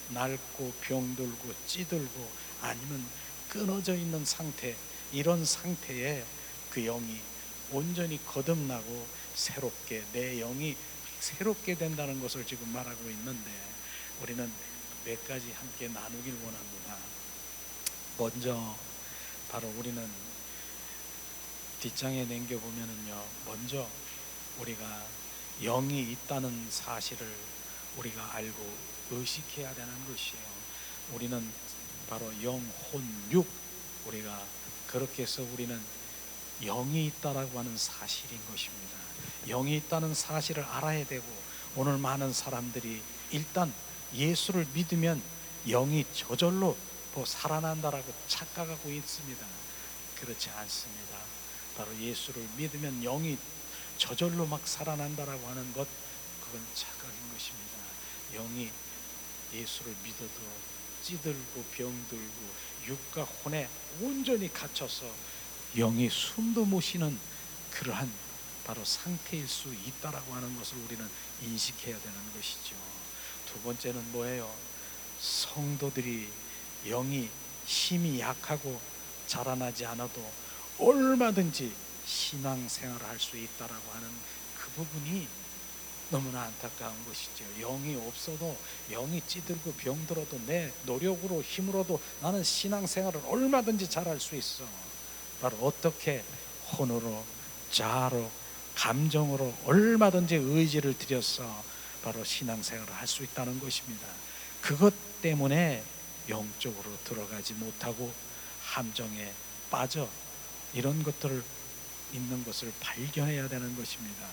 낡고 병들고 찌들고 아니면 끊어져 있는 상태, 이런 상태에 그 영이 온전히 거듭나고 새롭게, 내 영이 새롭게 된다는 것을 지금 말하고 있는데, 우리는 몇 가지 함께 나누길 원합니다. 먼저 바로 우리는 뒷장에 남겨보면은요, 먼저 우리가 영이 있다는 사실을 우리가 알고 의식해야 되는 것이에요. 우리는 바로 영, 혼, 육, 우리가 그렇게 해서 우리는 영이 있다라고 하는 사실인 것입니다. 영이 있다는 사실을 알아야 되고, 오늘 많은 사람들이 일단 예수를 믿으면 영이 저절로 살아난다라고 착각하고 있습니다. 그렇지 않습니다. 바로 예수를 믿으면 영이 저절로 막 살아난다라고 하는 것, 그건 착각인 것입니다. 영이 예수를 믿어도 찌들고 병들고 육과 혼에 온전히 갇혀서 영이 숨도 못 쉬는 그러한 바로 상태일 수 있다라고 하는 것을 우리는 인식해야 되는 것이죠. 두 번째는 뭐예요? 성도들이 영이 힘이 약하고 자라나지 않아도 얼마든지 신앙생활을 할 수 있다라고 하는 그 부분이 너무나 안타까운 것이죠. 영이 없어도, 영이 찌들고 병들어도 내 노력으로 힘으로도 나는 신앙생활을 얼마든지 잘할 수 있어. 바로 어떻게? 혼으로, 자아로, 감정으로 얼마든지 의지를 들여서 바로 신앙생활을 할 수 있다는 것입니다. 그것 때문에 영적으로 들어가지 못하고 함정에 빠져 이런 것들을 있는 것을 발견해야 되는 것입니다.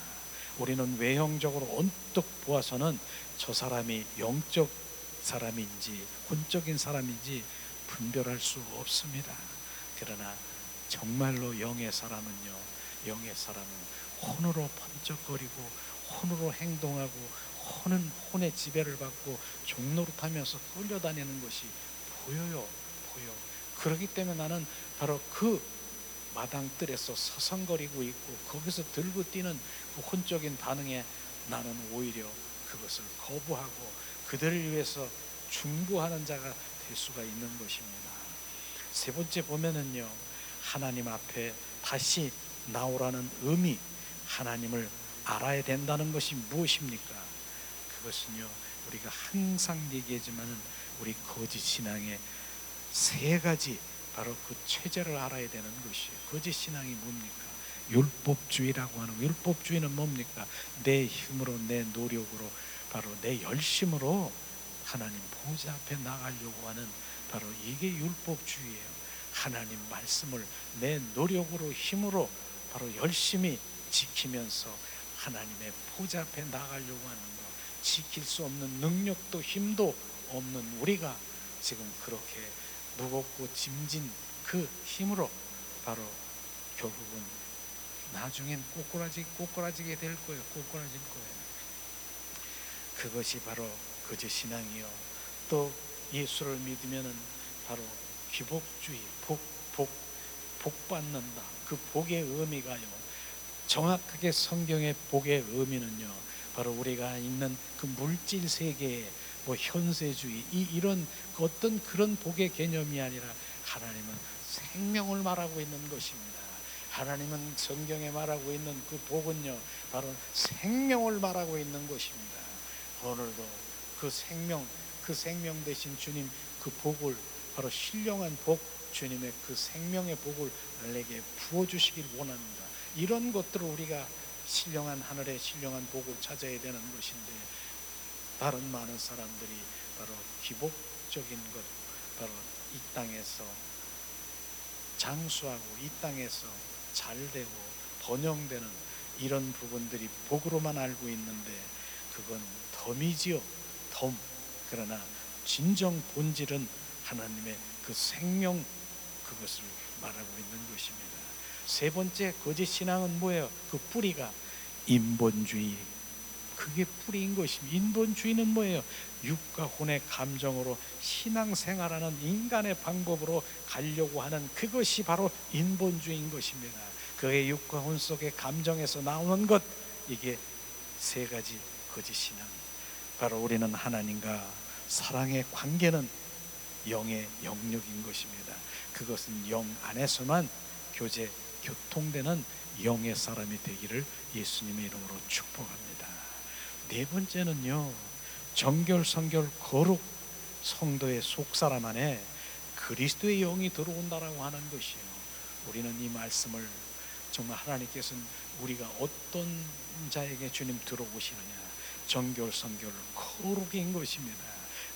우리는 외형적으로 언뜻 보아서는 저 사람이 영적 사람인지 혼적인 사람인지 분별할 수 없습니다. 그러나 정말로 영의 사람은요, 영의 사람은 혼으로 번쩍거리고 혼으로 행동하고 혼의 지배를 받고 종노릇하면서 끌려다니는 것이 보여요. 그렇기 때문에 나는 바로 그 마당뜰에서 서성거리고 있고 거기서 들고 뛰는 그 혼적인 반응에 나는 오히려 그것을 거부하고 그들을 위해서 중보하는 자가 될 수가 있는 것입니다. 세 번째 보면은요, 하나님 앞에 다시 나오라는 의미, 하나님을 알아야 된다는 것이 무엇입니까? 그것은요, 우리가 항상 얘기하지만은 우리 거짓 신앙의 세 가지, 바로 그 체제를 알아야 되는 것이에요. 거짓 신앙이 뭡니까? 율법주의라고 하는, 율법주의는 뭡니까? 내 힘으로, 내 노력으로, 바로 내 열심으로 하나님 보좌 앞에 나가려고 하는, 바로 이게 율법주의예요. 하나님 말씀을 내 노력으로, 힘으로, 바로 열심히 지키면서 하나님의 보좌 앞에 나가려고 하는 것, 지킬 수 없는 능력도 힘도 없는 우리가 지금 그렇게 무겁고 짐진 그 힘으로 바로 결국은 나중엔 꼬꾸라지게 될 거예요. 꼬꾸라질 거예요. 그것이 바로 거짓 신앙이요. 또 예수를 믿으면은 바로 귀복주의, 복 받는다. 그 복의 의미가요, 정확하게 성경의 복의 의미는요, 바로 우리가 있는 그 물질 세계의 뭐 현세주의, 이런 어떤 그런 복의 개념이 아니라 하나님은 생명을 말하고 있는 것입니다. 하나님은 성경에 말하고 있는 그 복은요, 바로 생명을 말하고 있는 것입니다. 오늘도 그 생명 되신 주님 그 복을, 바로 신령한 복, 주님의 그 생명의 복을 내게 부어주시길 원합니다. 이런 것들을 우리가 신령한 하늘의 신령한 복을 찾아야 되는 것인데, 다른 많은 사람들이 바로 기복적인 것, 바로 이 땅에서 장수하고 이 땅에서 잘되고 번영되는 이런 부분들이 복으로만 알고 있는데 그건 덤이지요, 덤. 그러나 진정 본질은 하나님의 그 생명, 그것을 말하고 있는 것입니다. 세 번째 거짓 신앙은 뭐예요? 그 뿌리가 인본주의, 그게 뿌리인 것입니다. 인본주의는 뭐예요? 육과 혼의 감정으로 신앙생활하는 인간의 방법으로 가려고 하는 그것이 바로 인본주의인 것입니다. 그의 육과 혼 속의 감정에서 나오는 것, 이게 세 가지 거짓 신앙. 바로 우리는 하나님과 사랑의 관계는 영의 영역인 것입니다. 그것은 영 안에서만 교통되는 영의 사람이 되기를 예수님의 이름으로 축복합니다. 네 번째는요, 정결, 성결, 거룩, 성도의 속사람 안에 그리스도의 영이 들어온다라고 하는 것이에요. 우리는 이 말씀을 정말 하나님께서는 우리가 어떤 자에게 주님 들어오시느냐, 정결, 성결, 거룩인 것입니다.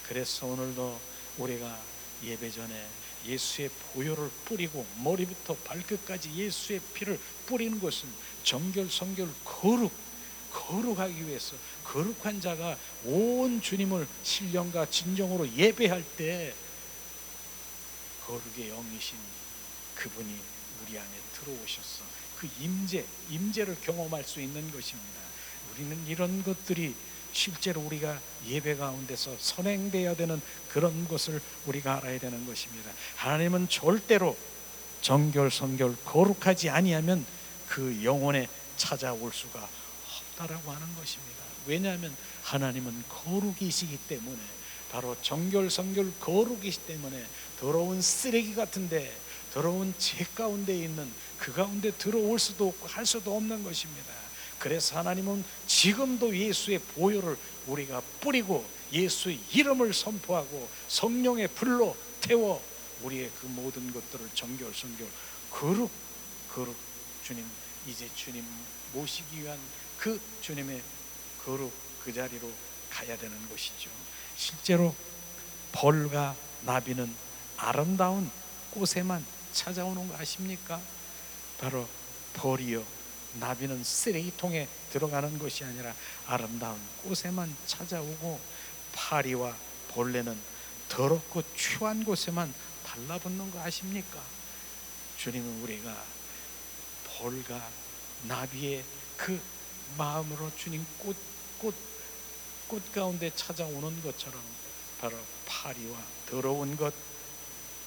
그래서 오늘도 우리가 예배 전에 예수의 보혈을 뿌리고 머리부터 발끝까지 예수의 피를 뿌리는 것은 정결, 성결, 거룩하기 위해서, 거룩한 자가 온 주님을 신령과 진정으로 예배할 때 거룩의 영이신 그분이 우리 안에 들어오셔서 그 임재를 경험할 수 있는 것입니다. 우리는 이런 것들이 실제로 우리가 예배 가운데서 선행되어야 되는 그런 것을 우리가 알아야 되는 것입니다. 하나님은 절대로 정결, 성결, 거룩하지 아니하면 그 영혼에 찾아올 수가 없다라고 하는 것입니다. 왜냐하면 하나님은 거룩이시기 때문에, 바로 정결, 성결, 거룩이시기 때문에 더러운 쓰레기 같은데, 더러운 죄 가운데 있는 그 가운데 들어올 수도 없고 할 수도 없는 것입니다. 그래서 하나님은 지금도 예수의 보혈을 우리가 뿌리고 예수의 이름을 선포하고 성령의 불로 태워 우리의 그 모든 것들을 정결, 성결, 거룩, 주님, 이제 주님 모시기 위한 그 주님의 거룩, 그 자리로 가야 되는 것이죠. 실제로 벌과 나비는 아름다운 꽃에만 찾아오는 거 아십니까? 바로 벌이요, 나비는 쓰레기통에 들어가는 것이 아니라 아름다운 꽃에만 찾아오고, 파리와 벌레는 더럽고 추한 곳에만 달라붙는 거 아십니까? 주님은 우리가 벌과 나비의 그 마음으로 주님 꽃 가운데 찾아오는 것처럼 바로 파리와 더러운 것,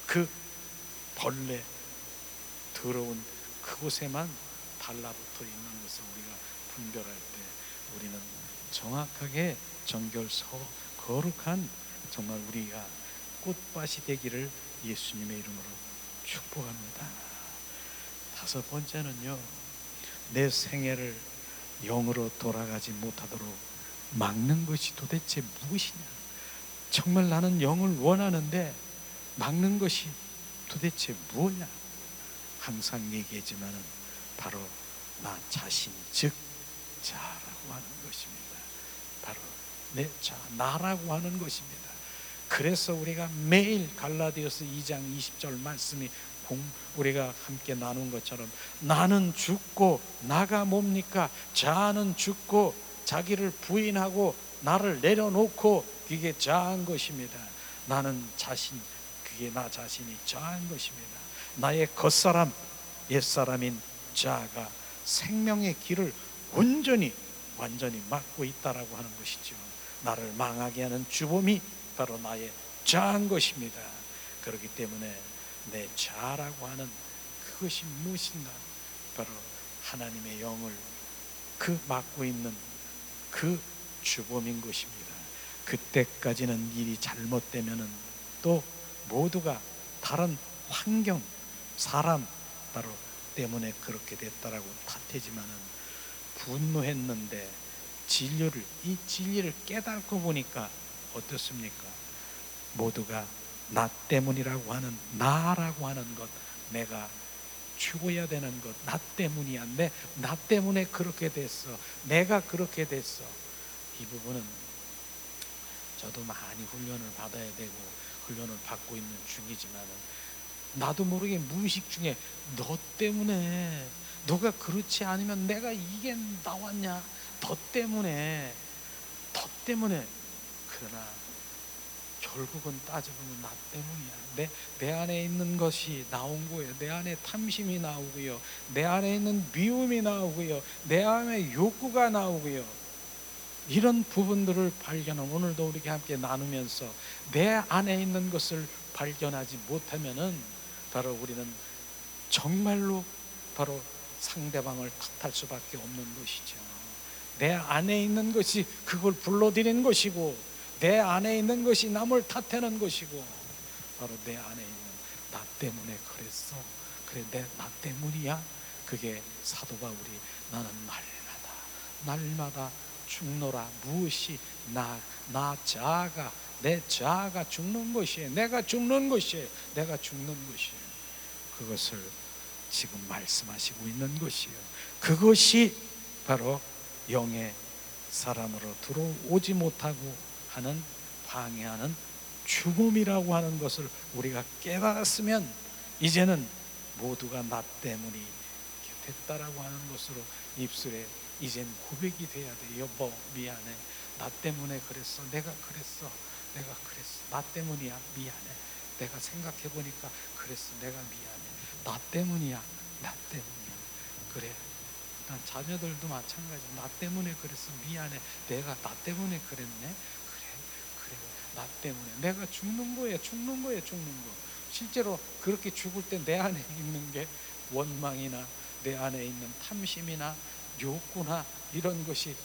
그 벌레, 더러운 그곳에만 달라붙어 있는 것을 우리가 분별할 때 우리는 정확하게 정결서 거룩한 정말 우리가 꽃밭이 되기를 예수님의 이름으로 축복합니다. 다섯 번째는요, 내 생애를 영으로 돌아가지 못하도록 막는 것이 도대체 무엇이냐? 정말 나는 영을 원하는데 막는 것이 도대체 뭐냐? 항상 얘기하지만은 바로 나 자신, 즉 자라고 하는 것입니다. 바로 내 자, 나라고 하는 것입니다. 그래서 우리가 매일 갈라디아서 2장 20절 말씀이 우리가 함께 나눈 것처럼, 나는 죽고 나가 뭡니까? 자아는 죽고 자기를 부인하고 나를 내려놓고 그게 자아인 것입니다. 나는 자신, 그게 나 자신이 자아인 것입니다. 나의 겉사람, 옛사람인 자아가 생명의 길을 완전히 막고 있다라고 하는 것이죠. 나를 망하게 하는 주범이 바로 나의 자아인 것입니다. 그렇기 때문에 내 자아라고 하는 그것이 무엇인가? 바로 하나님의 영을 막고 있는 그 주범인 것입니다. 그때까지는 일이 잘못되면은 또 모두가 다른 환경, 사람 바로 때문에 그렇게 됐다라고 탓하지만은, 분노했는데 이 진리를 깨닫고 보니까 어떻습니까? 모두가 나 때문이라고 하는, 나라고 하는 것, 내가 죽어야 되는 것, 나 때문이야. 나 때문에 그렇게 됐어. 내가 그렇게 됐어. 이 부분은 저도 많이 훈련을 받아야 되고 훈련을 받고 있는 중이지만, 나도 모르게 무의식 중에 너 때문에, 너가 그렇지 않으면 내가 이게 나왔냐, 너 때문에. 그러나 결국은 따져보면 나 때문이야. 내 안에 있는 것이 나온 거예요. 내 안에 탐심이 나오고요, 내 안에 있는 미움이 나오고요, 내 안에 욕구가 나오고요. 이런 부분들을 발견하면, 오늘도 우리 함께 나누면서 내 안에 있는 것을 발견하지 못하면은 바로 우리는 정말로 바로 상대방을 탓할 수밖에 없는 것이죠. 내 안에 있는 것이 그걸 불러들이는 것이고, 내 안에 있는 것이 남을 탓하는 것이고, 바로 내 안에 있는 나 때문에 그랬어, 그래 나 때문이야. 그게 사도 바울이 나는 날마다 죽노라. 무엇이? 나 자아가, 내 자아가 죽는 것이에요. 내가 죽는 것이에요. 그것을 지금 말씀하시고 있는 것이에요. 그것이 바로 영의 사람으로 들어오지 못하고 하는, 방해하는 죽음이라고 하는 것을 우리가 깨달았으면, 이제는 모두가 나 때문이 됐다라고 하는 것으로 입술에 이젠 고백이 돼야 돼. 여보 미안해, 나 때문에 그랬어, 내가 그랬어, 나 때문이야, 미안해, 내가 생각해보니까 그랬어, 내가 미안해, 나 때문이야. 그래, 난 자녀들도 마찬가지야. 나 때문에 그랬어, 미안해, 내가 나 때문에 그랬네. 그래, 나 때문에 내가 죽는 거예요. 실제로 그렇게 죽을 때 내 안에 있는 게 원망이나 내 안에 있는 탐심이나 욕구나 이런 것이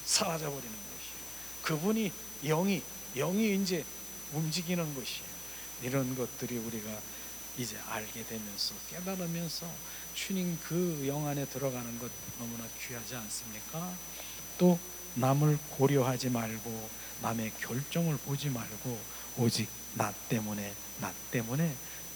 사라져 버리는 것이에요. 그분이 영이 이제 움직이는 것이에요. 이런 것들이 우리가 이제 알게 되면서, 깨달으면서 주님 그 영 안에 들어가는 것 너무나 귀하지 않습니까? 또 남을 고려하지 말고, 남의 결정을 보지 말고, 오직 나 때문에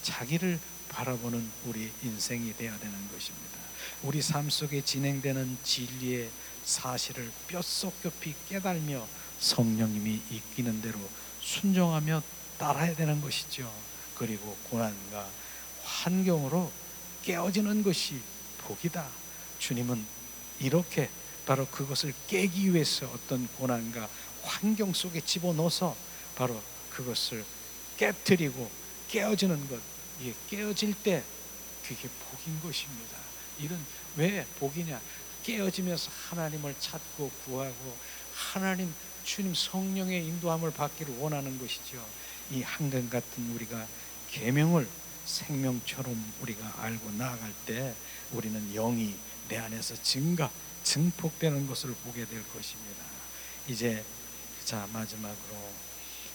자기를 바라보는 우리 인생이 되어야 되는 것입니다. 우리 삶 속에 진행되는 진리의 사실을 뼛속 깊이 깨달으며 성령님이 이끄는 대로 순종하며 따라야 되는 것이죠. 그리고 고난과 환경으로 깨어지는 것이 복이다. 주님은 이렇게 바로 그것을 깨기 위해서 어떤 고난과 환경 속에 집어넣어서 바로 그것을 깨뜨리고 깨어지는 것, 이게 깨어질 때 그게 복인 것입니다. 이런 왜 복이냐? 깨어지면서 하나님을 찾고 구하고 하나님 주님 성령의 인도함을 받기를 원하는 것이죠. 이 한강 같은 우리가 계명을 생명처럼 우리가 알고 나아갈 때 우리는 영이 내 안에서 증폭되는 것을 보게 될 것입니다. 이제 자 마지막으로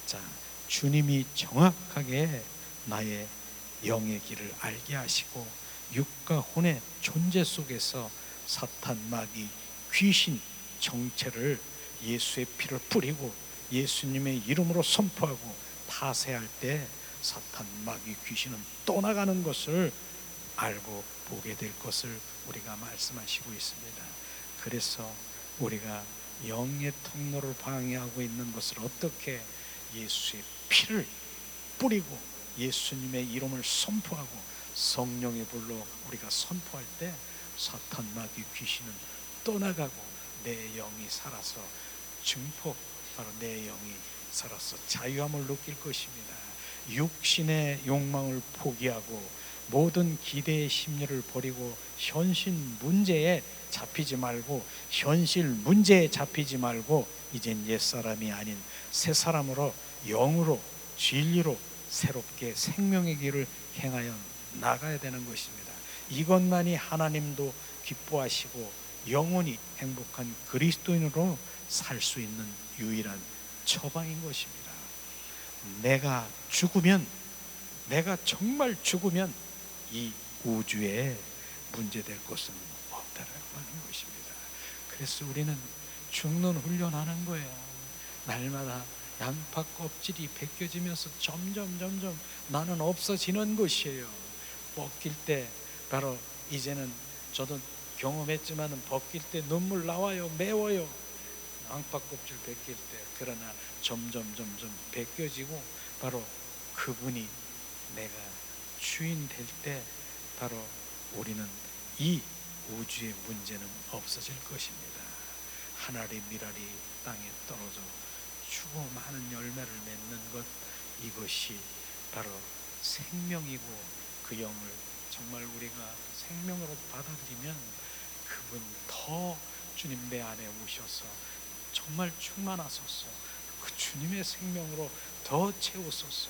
자 주님이 정확하게 나의 영의 길을 알게 하시고 육과 혼의 존재 속에서 사탄, 마귀, 귀신 정체를 예수의 피를 뿌리고 예수님의 이름으로 선포하고 파쇄할 때 사탄, 마귀, 귀신은 떠나가는 것을 알고 보게 될 것을 우리가 말씀하시고 있습니다. 그래서 우리가 영의 통로를 방해하고 있는 것을 어떻게 예수의 피를 뿌리고 예수님의 이름을 선포하고 성령의 불로 우리가 선포할 때 사탄, 마귀, 귀신은 떠나가고 내 영이 살아서 증폭, 바로 내 영이 살아서 자유함을 느낄 것입니다. 육신의 욕망을 포기하고 모든 기대의 심리를 버리고 현실 문제에 잡히지 말고 현실 문제에 잡히지 말고 이젠 옛사람이 아닌 새 사람으로 영으로 진리로 새롭게 생명의 길을 행하여 나가야 되는 것입니다. 이것만이 하나님도 기뻐하시고 영원히 행복한 그리스도인으로 살 수 있는 유일한 처방인 것입니다. 내가 정말 죽으면 이 우주에 문제될 것은 없다라고 하는 것입니다. 그래서 우리는 죽는 훈련하는 거예요. 날마다 양파 껍질이 벗겨지면서 점점 나는 없어지는 것이에요. 벗길 때 바로 이제는 저도 경험했지만 벗길 때 눈물 나와요. 매워요. 양파 껍질 벗길 때. 그러나 점점 벗겨지고 바로 그분이 내가 주인 될 때 바로 우리는 이 우주의 문제는 없어질 것입니다. 하늘의 미랄이 땅에 떨어져 주고 많은 열매를 맺는 것, 이것이 바로 생명이고 그 영을 정말 우리가 생명으로 받아들이면 그분 더 주님 내 안에 오셔서 정말 충만하소서. 그 주님의 생명으로 더 채우소서.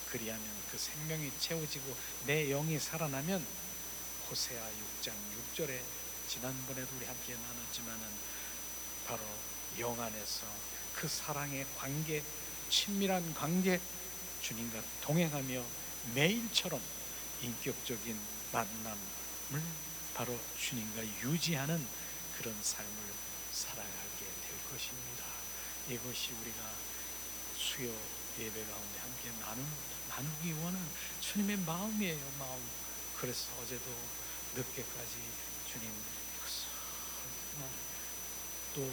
그리하면 그 생명이 채워지고 내 영이 살아나면 호세아 6장 6절에 지난번에도 우리 함께 나눴지만은 바로 영 안에서 그 사랑의 관계, 친밀한 관계, 주님과 동행하며 매일처럼 인격적인 만남을 바로 주님과 유지하는 그런 삶을 살아가게 될 것입니다. 이것이 우리가 수요 예배 가운데 함께 나누기 원하는 주님의 마음이에요. 마음. 그래서 어제도 늦게까지 주님 또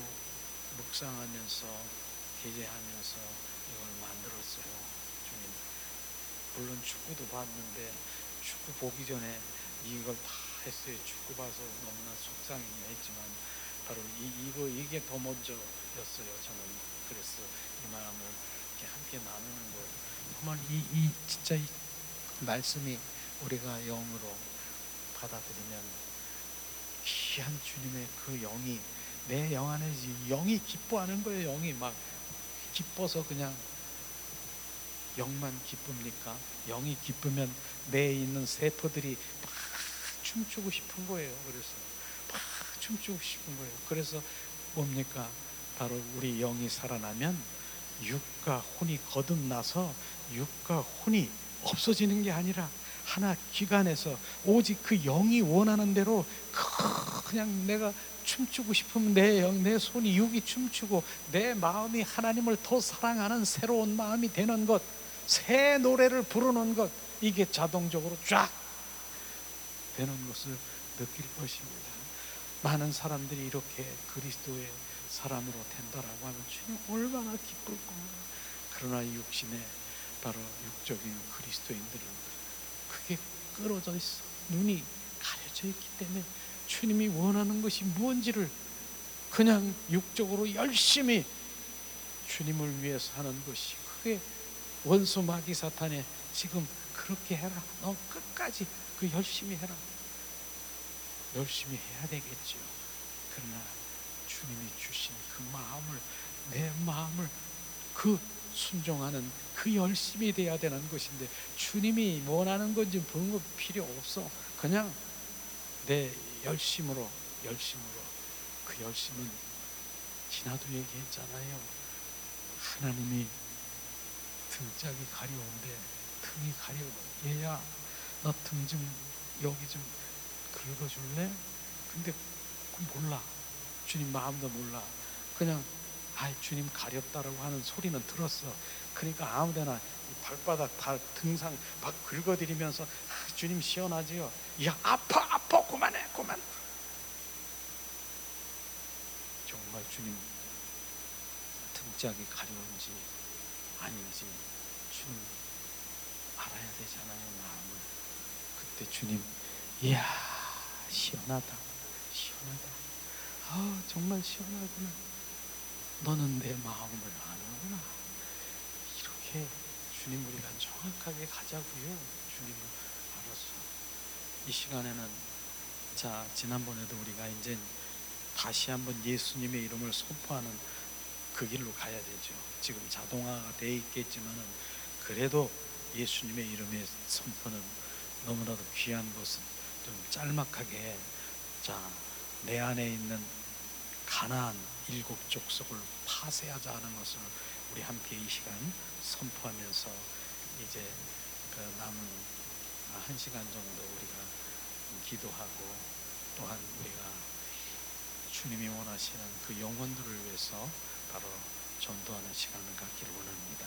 묵상하면서 기대하면서 이걸 만들었어요. 주님, 물론 축구도 봤는데 축구 보기 전에 이걸 다 했어요. 축구 봐서 너무나 속상이긴 했지만 바로 이게 더 먼저였어요. 저는 그래서 이 마음을 이렇게 함께 나누는 거, 정말 진짜 이 말씀이 우리가 영으로 받아들이면 귀한 주님의 그 영이 내 영 안에, 영이 기뻐하는 거예요. 영이 막 기뻐서 그냥 영만 기쁩니까? 영이 기쁘면 내에 있는 세포들이 막 춤추고 싶은 거예요. 그래서 막 춤추고 싶은 거예요. 그래서 뭡니까? 바로 우리 영이 살아나면 육과 혼이 거듭나서 육과 혼이 없어지는 게 아니라 하나 기관에서 오직 그 영이 원하는 대로 그냥 내가 춤추고 싶으면 내 영, 내 손이 육이 춤추고 내 마음이 하나님을 더 사랑하는 새로운 마음이 되는 것, 새 노래를 부르는 것, 이게 자동적으로 쫙 되는 것을 느낄 것입니다. 많은 사람들이 이렇게 그리스도의 사람으로 된다라고 하면 주님 얼마나 기쁠까. 그러나 육신에 바로 육적인 그리스도인들은 그게 끌어져 있어. 눈이 가려져 있기 때문에 주님이 원하는 것이 무엇인지를 그냥 육적으로 열심히 주님을 위해서 하는 것이, 그게 원수 마귀 사탄의 지금 그렇게 해라, 너 끝까지 그 열심히 해라, 열심히 해야 되겠죠. 그러나 주님이 주신 그 마음을, 내 마음을 그 순종하는 그 열심이 돼야 되는 것인데, 주님이 원하는 건지 그런 거 필요 없어. 그냥 내 열심으로 그 열심은 지나도 얘기했잖아요. 하나님이 등짝이 가려운데 등이 가려워. 얘야, 너 등 좀 여기 좀 긁어줄래? 근데 그 몰라. 주님 마음도 몰라. 그냥 주님 가렵다라고 하는 소리는 들었어. 그러니까 아무데나 발바닥 다 등상 막 긁어드리면서 주님 시원하지요? 야, 아파 그만해. 정말 주님 등짝이 가려운지 아닌지 주님 알아야 되잖아요, 마음을. 그때 주님, 이야, 시원하다. 정말 시원하구나. 너는 내 마음을 아는구나. 이렇게 주님 우리가 정확하게 가자고요. 주님을 알아서. 이 시간에는 지난번에도 우리가 이제 다시 한번 예수님의 이름을 선포하는 그 길로 가야 되죠. 지금 자동화가 돼 있겠지만은 그래도 예수님의 이름의 선포는 너무나도 귀한 것은 좀 짤막하게, 내 안에 있는 가나안 7 족속을 파쇄하자 하는 것을 우리 함께 이 시간 선포하면서 이제 그 남은 1시간 정도 우리가 기도하고, 또한 우리가 주님이 원하시는 그 영혼들을 위해서 바로 전도하는 시간을 갖기를 원합니다.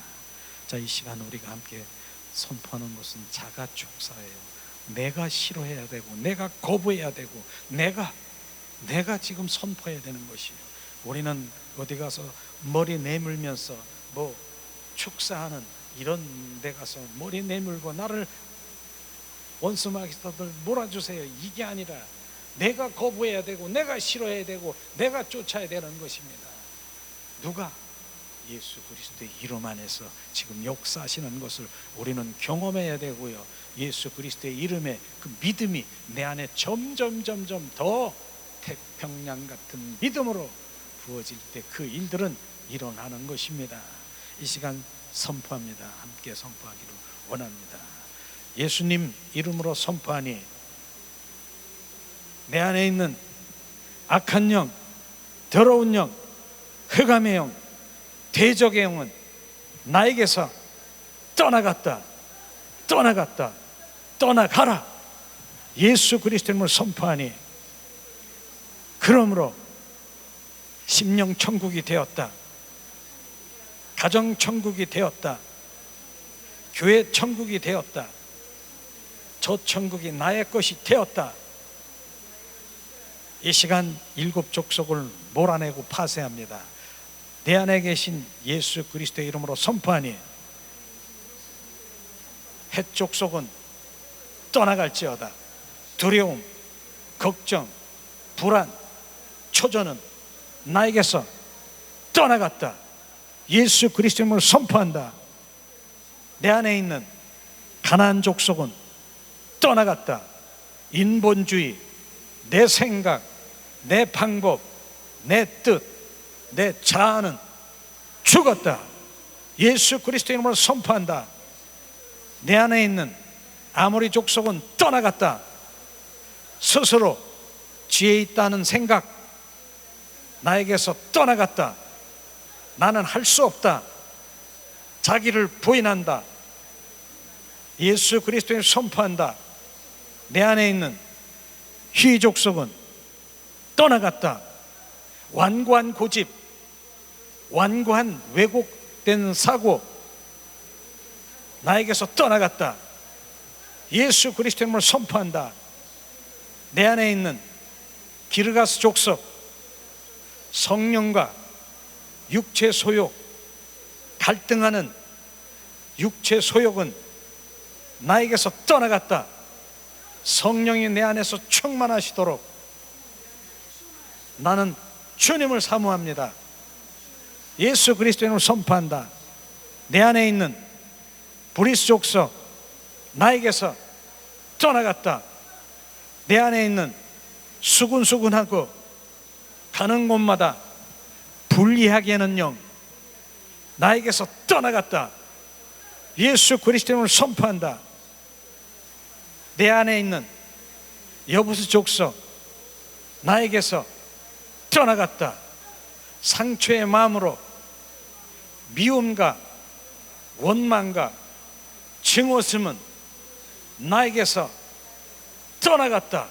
이 시간 우리가 함께 선포하는 것은 자가축사예요. 내가 싫어해야 되고, 내가 거부해야 되고, 내가 지금 선포해야 되는 것이에요. 우리는 어디 가서 머리 내물면서 축사하는 이런 데 가서 머리 내물고 나를 원수 마귀들 몰아주세요, 이게 아니라 내가 거부해야 되고, 내가 싫어해야 되고, 내가 쫓아야 되는 것입니다. 누가? 예수 그리스도의 이름 안에서 지금 역사하시는 것을 우리는 경험해야 되고요. 예수 그리스도의 이름의 그 믿음이 내 안에 점점 더 태평양 같은 믿음으로 부어질 때 그 일들은 일어나는 것입니다. 이 시간 선포합니다. 함께 선포하기를 원합니다. 예수님 이름으로 선포하니 내 안에 있는 악한 영, 더러운 영, 흑암의 영, 대적의 영은 나에게서 떠나가라. 예수 그리스도 이름으로 선포하니 그러므로 심령 천국이 되었다. 가정 천국이 되었다. 교회 천국이 되었다. 저 천국이 나의 것이 되었다. 이 시간 7 족속을 몰아내고 파쇄합니다. 내 안에 계신 예수 그리스도의 이름으로 선포하니 헷 족속은 떠나갈지어다. 두려움, 걱정, 불안, 초조는 나에게서 떠나갔다. 예수 그리스도의 이름으로 선포한다. 내 안에 있는 가나안 족속은 떠나갔다. 인본주의, 내 생각, 내 방법, 내 뜻, 내 자아는 죽었다. 예수 그리스도의 이름으로 선포한다. 내 안에 있는 아모리 족속은 떠나갔다. 스스로 지혜 있다는 생각 나에게서 떠나갔다. 나는 할 수 없다. 자기를 부인한다. 예수 그리스도를 선포한다. 내 안에 있는 휘 족속은 떠나갔다. 완고한 고집, 완고한 왜곡된 사고 나에게서 떠나갔다. 예수 그리스도의 이름으로 선포한다. 내 안에 있는 기르가스 족속, 성령과 육체 소욕, 갈등하는 육체 소욕은 나에게서 떠나갔다. 성령이 내 안에서 충만하시도록 나는 주님을 사모합니다. 예수 그리스도의 이름을 선포한다. 내 안에 있는 브리스 족속 나에게서 떠나갔다. 내 안에 있는 수군수군하고 가는 곳마다 불리하게 하는 영 나에게서 떠나갔다. 예수 그리스도의 이름을 선포한다. 내 안에 있는 여부수 족속 나에게서 떠나갔다. 상처의 마음으로 미움과 원망과 증오심은 나에게서 떠나갔다.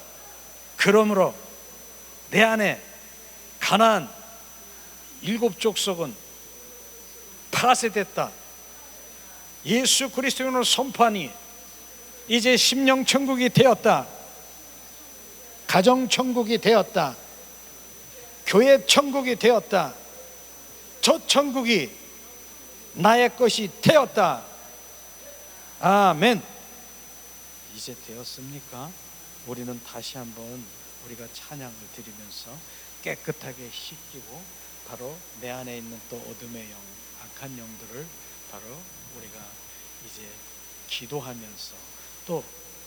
그러므로 내 안에 가나안 7족속은 파쇄됐다. 예수 그리스도의 이름으로 선포하니 이제 심령천국이 되었다. 가정천국이 되었다. 교회천국이 되었다. 저 천국이 나의 것이 되었다. 아멘. 이제 되었습니까? 우리는 다시 한번 우리가 찬양을 드리면서 깨끗하게 씻기고 바로 내 안에 있는 또 어둠의 영, 악한 영들을 바로 우리가 이제 기도하면서 또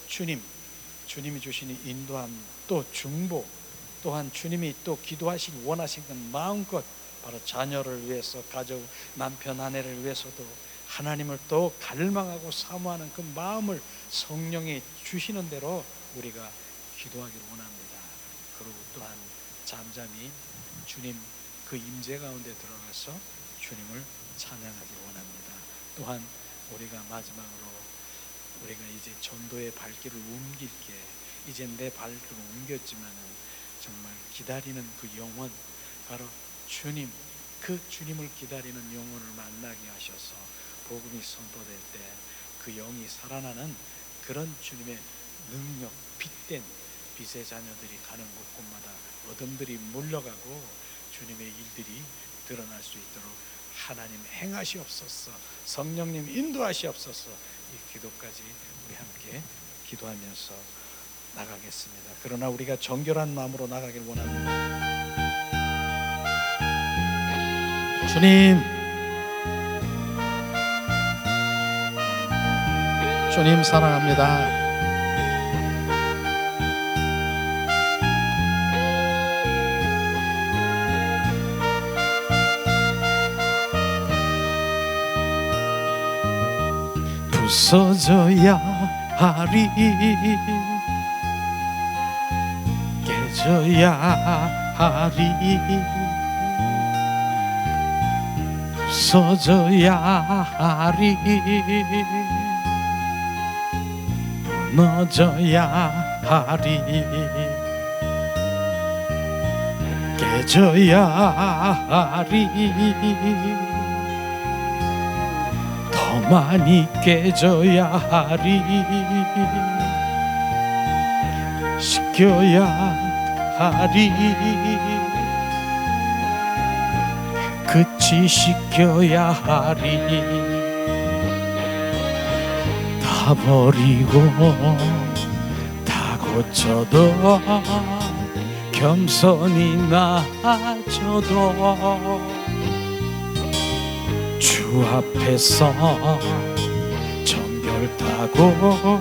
주님이 주시는 인도함, 또 중보, 또한 주님이 또 기도하시기 원하신 건 마음껏 바로 자녀를 위해서, 가족, 남편, 아내를 위해서도 하나님을 또 갈망하고 사모하는 그 마음을 성령이 주시는 대로 우리가 기도하기를 원합니다. 그리고 또한 잠잠히 주님 그 임재 가운데 들어가서 주님을 찬양하기 원합니다. 또한 우리가 마지막으로 우리가 이제 전도의 발길을 옮길 게 이제 내 발길을 옮겼지만은 정말 기다리는 그 영혼, 바로 주님, 그 주님을 기다리는 영혼을 만나게 하셔서 복음이 선포될 때 그 영이 살아나는 그런 주님의 능력, 빛된 빛의 자녀들이 가는 곳곳마다 어둠들이 물러가고 주님의 일들이 드러날 수 있도록 하나님 행하시옵소서. 성령님 인도하시옵소서. 이 기도까지 우리 함께 기도하면서 나가겠습니다. 그러나 우리가 정결한 마음으로 나가길 원합니다. 주님 사랑합니다. 부서져야 하리, 깨져야 하리, 부서져야 하리, 무너져야 하리, 깨져야 하리, 더 많이 깨져야 하리, 씻겨야 하리, 끝이 씻겨야 하리. 다 버리고 다 고쳐도 겸손히 나아져도 주 앞에서 정결타고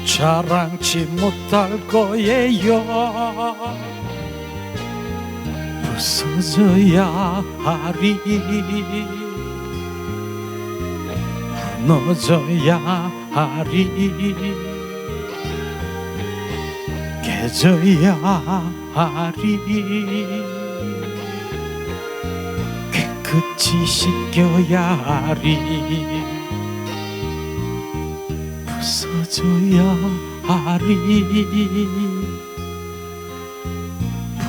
자랑치 못할 거예요. 부서져야 하리, 무너져야 하리, 깨져야 하리, 깨끗이 씻겨야 하리, 부서져야 하리,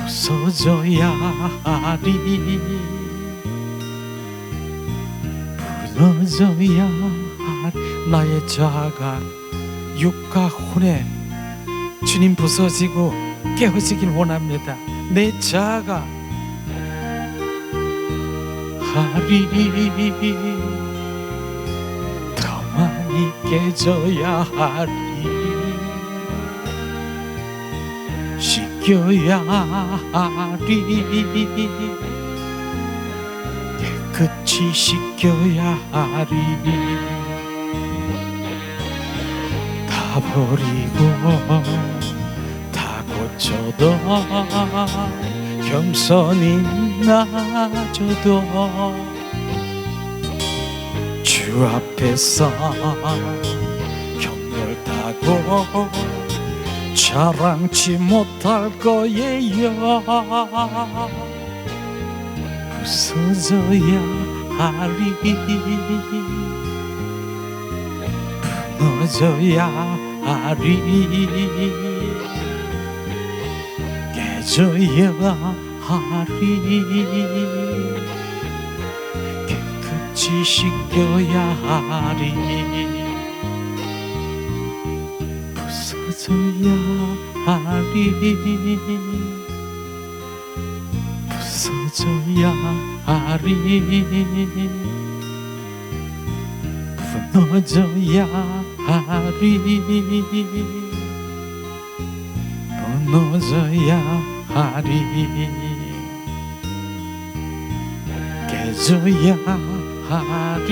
부서져야 하리, 무너져야 하리. 나의 자아가 육과 혼에 주님 부서지고 깨어지길 원합니다. 내 자아가 하리, 깨져야 하리. 씻겨야 하리. 깨끗이 씻겨야 하리. 다 버리고 다 고쳐도 겸손히 나아져도 주 앞에서 경멸하고 자랑치 못할 거예요. 부서져야 하리. 무너져야 하리. 깨져야 하리. 깨끗이 씻겨야 하리. 부서져야 하리. 부서져야 하리. 무너져야 하리. 무너져야 하리. 깨져야 하리.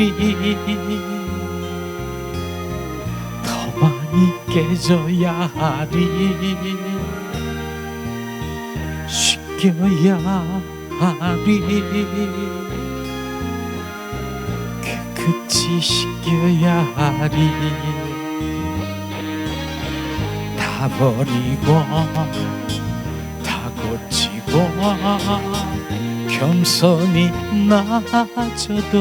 더 많이 깨져야 하리. 씻겨야 하리. 깨끗이 씻겨야 하리. 다 버리고 다 고치고 겸손히 나아져도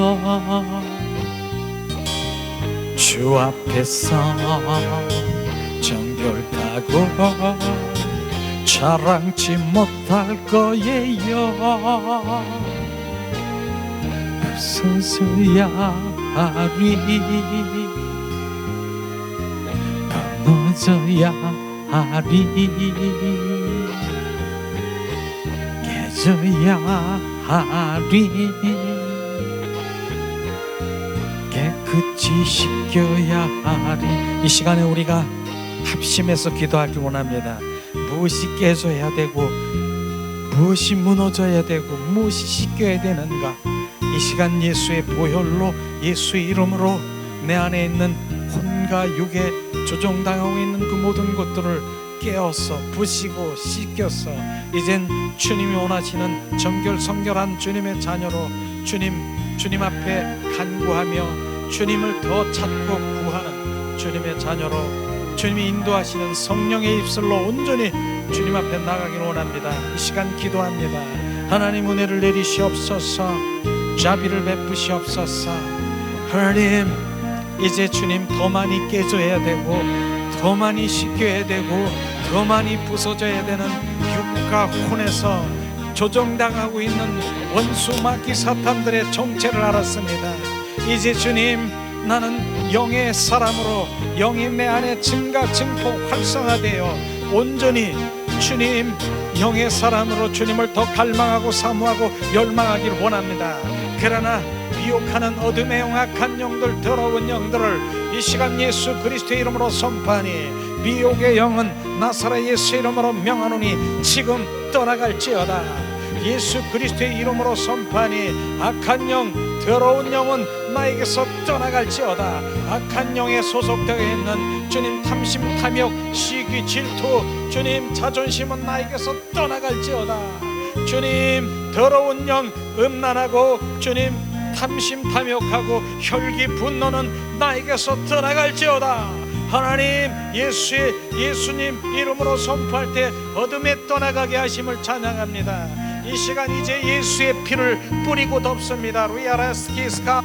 주 앞에서 정결하고 자랑치 못할 거예요. 부서져야 하리. 무너져야 하리. 깨져야 하리. 깨끗이 씻겨야 하리. 이 시간에 우리가 합심해서 기도하길 원합니다. 무엇이 깨져야 되고 무엇이 무너져야 되고 무엇이 씻겨야 되는가. 이 시간 예수의 보혈로 예수의 이름으로 내 안에 있는 혼과 육에 조종당하고 있는 그 모든 것들을 깨어서 부시고 씻겨서 이젠 주님이 원하시는 정결성결한 주님의 자녀로 주님 앞에 간구하며 주님을 더 찾고 구하는 주님의 자녀로 주님이 인도하시는 성령의 입술로 온전히 주님 앞에 나가기를 원합니다. 이 시간 기도합니다. 하나님 은혜를 내리시옵소서. 자비를 베푸시옵소서. 하나님 이제 주님 더 많이 깨져야 되고 더 많이 씻겨야 되고 더 많이 부서져야 되는 육과 혼에서 조종당하고 있는 원수 마귀 사탄들의 정체를 알았습니다. 이제 주님 나는 영의 사람으로 영이 내 안에 증가 증폭 활성화되어 온전히 주님 영의 사람으로 주님을 더 갈망하고 사모하고 열망하기를 원합니다. 그러나 미혹하는 어둠의 영악한 영들 더러운 영들을 이 시간 예수 그리스도의 이름으로 선포하니 미혹의 영은 나사렛 예수 이름으로 명하노니 지금 떠나갈지어다. 예수 그리스도의 이름으로 선포하니 악한 영 더러운 영은 나에게서 떠나갈지어다. 악한 영에 소속되어 있는 주님 탐심 탐욕 시기 질투 주님 자존심은 나에게서 떠나갈지어다. 주님 더러운 영 음란하고 주님 탐심 탐욕하고 혈기 분노는 나에게서 떠나갈지어다. 하나님 예수님 이름으로 선포할 때 어둠에 떠나가게 하심을 찬양합니다. 이 시간 이제 예수의 피를 뿌리고 덮습니다. 리아라스키스카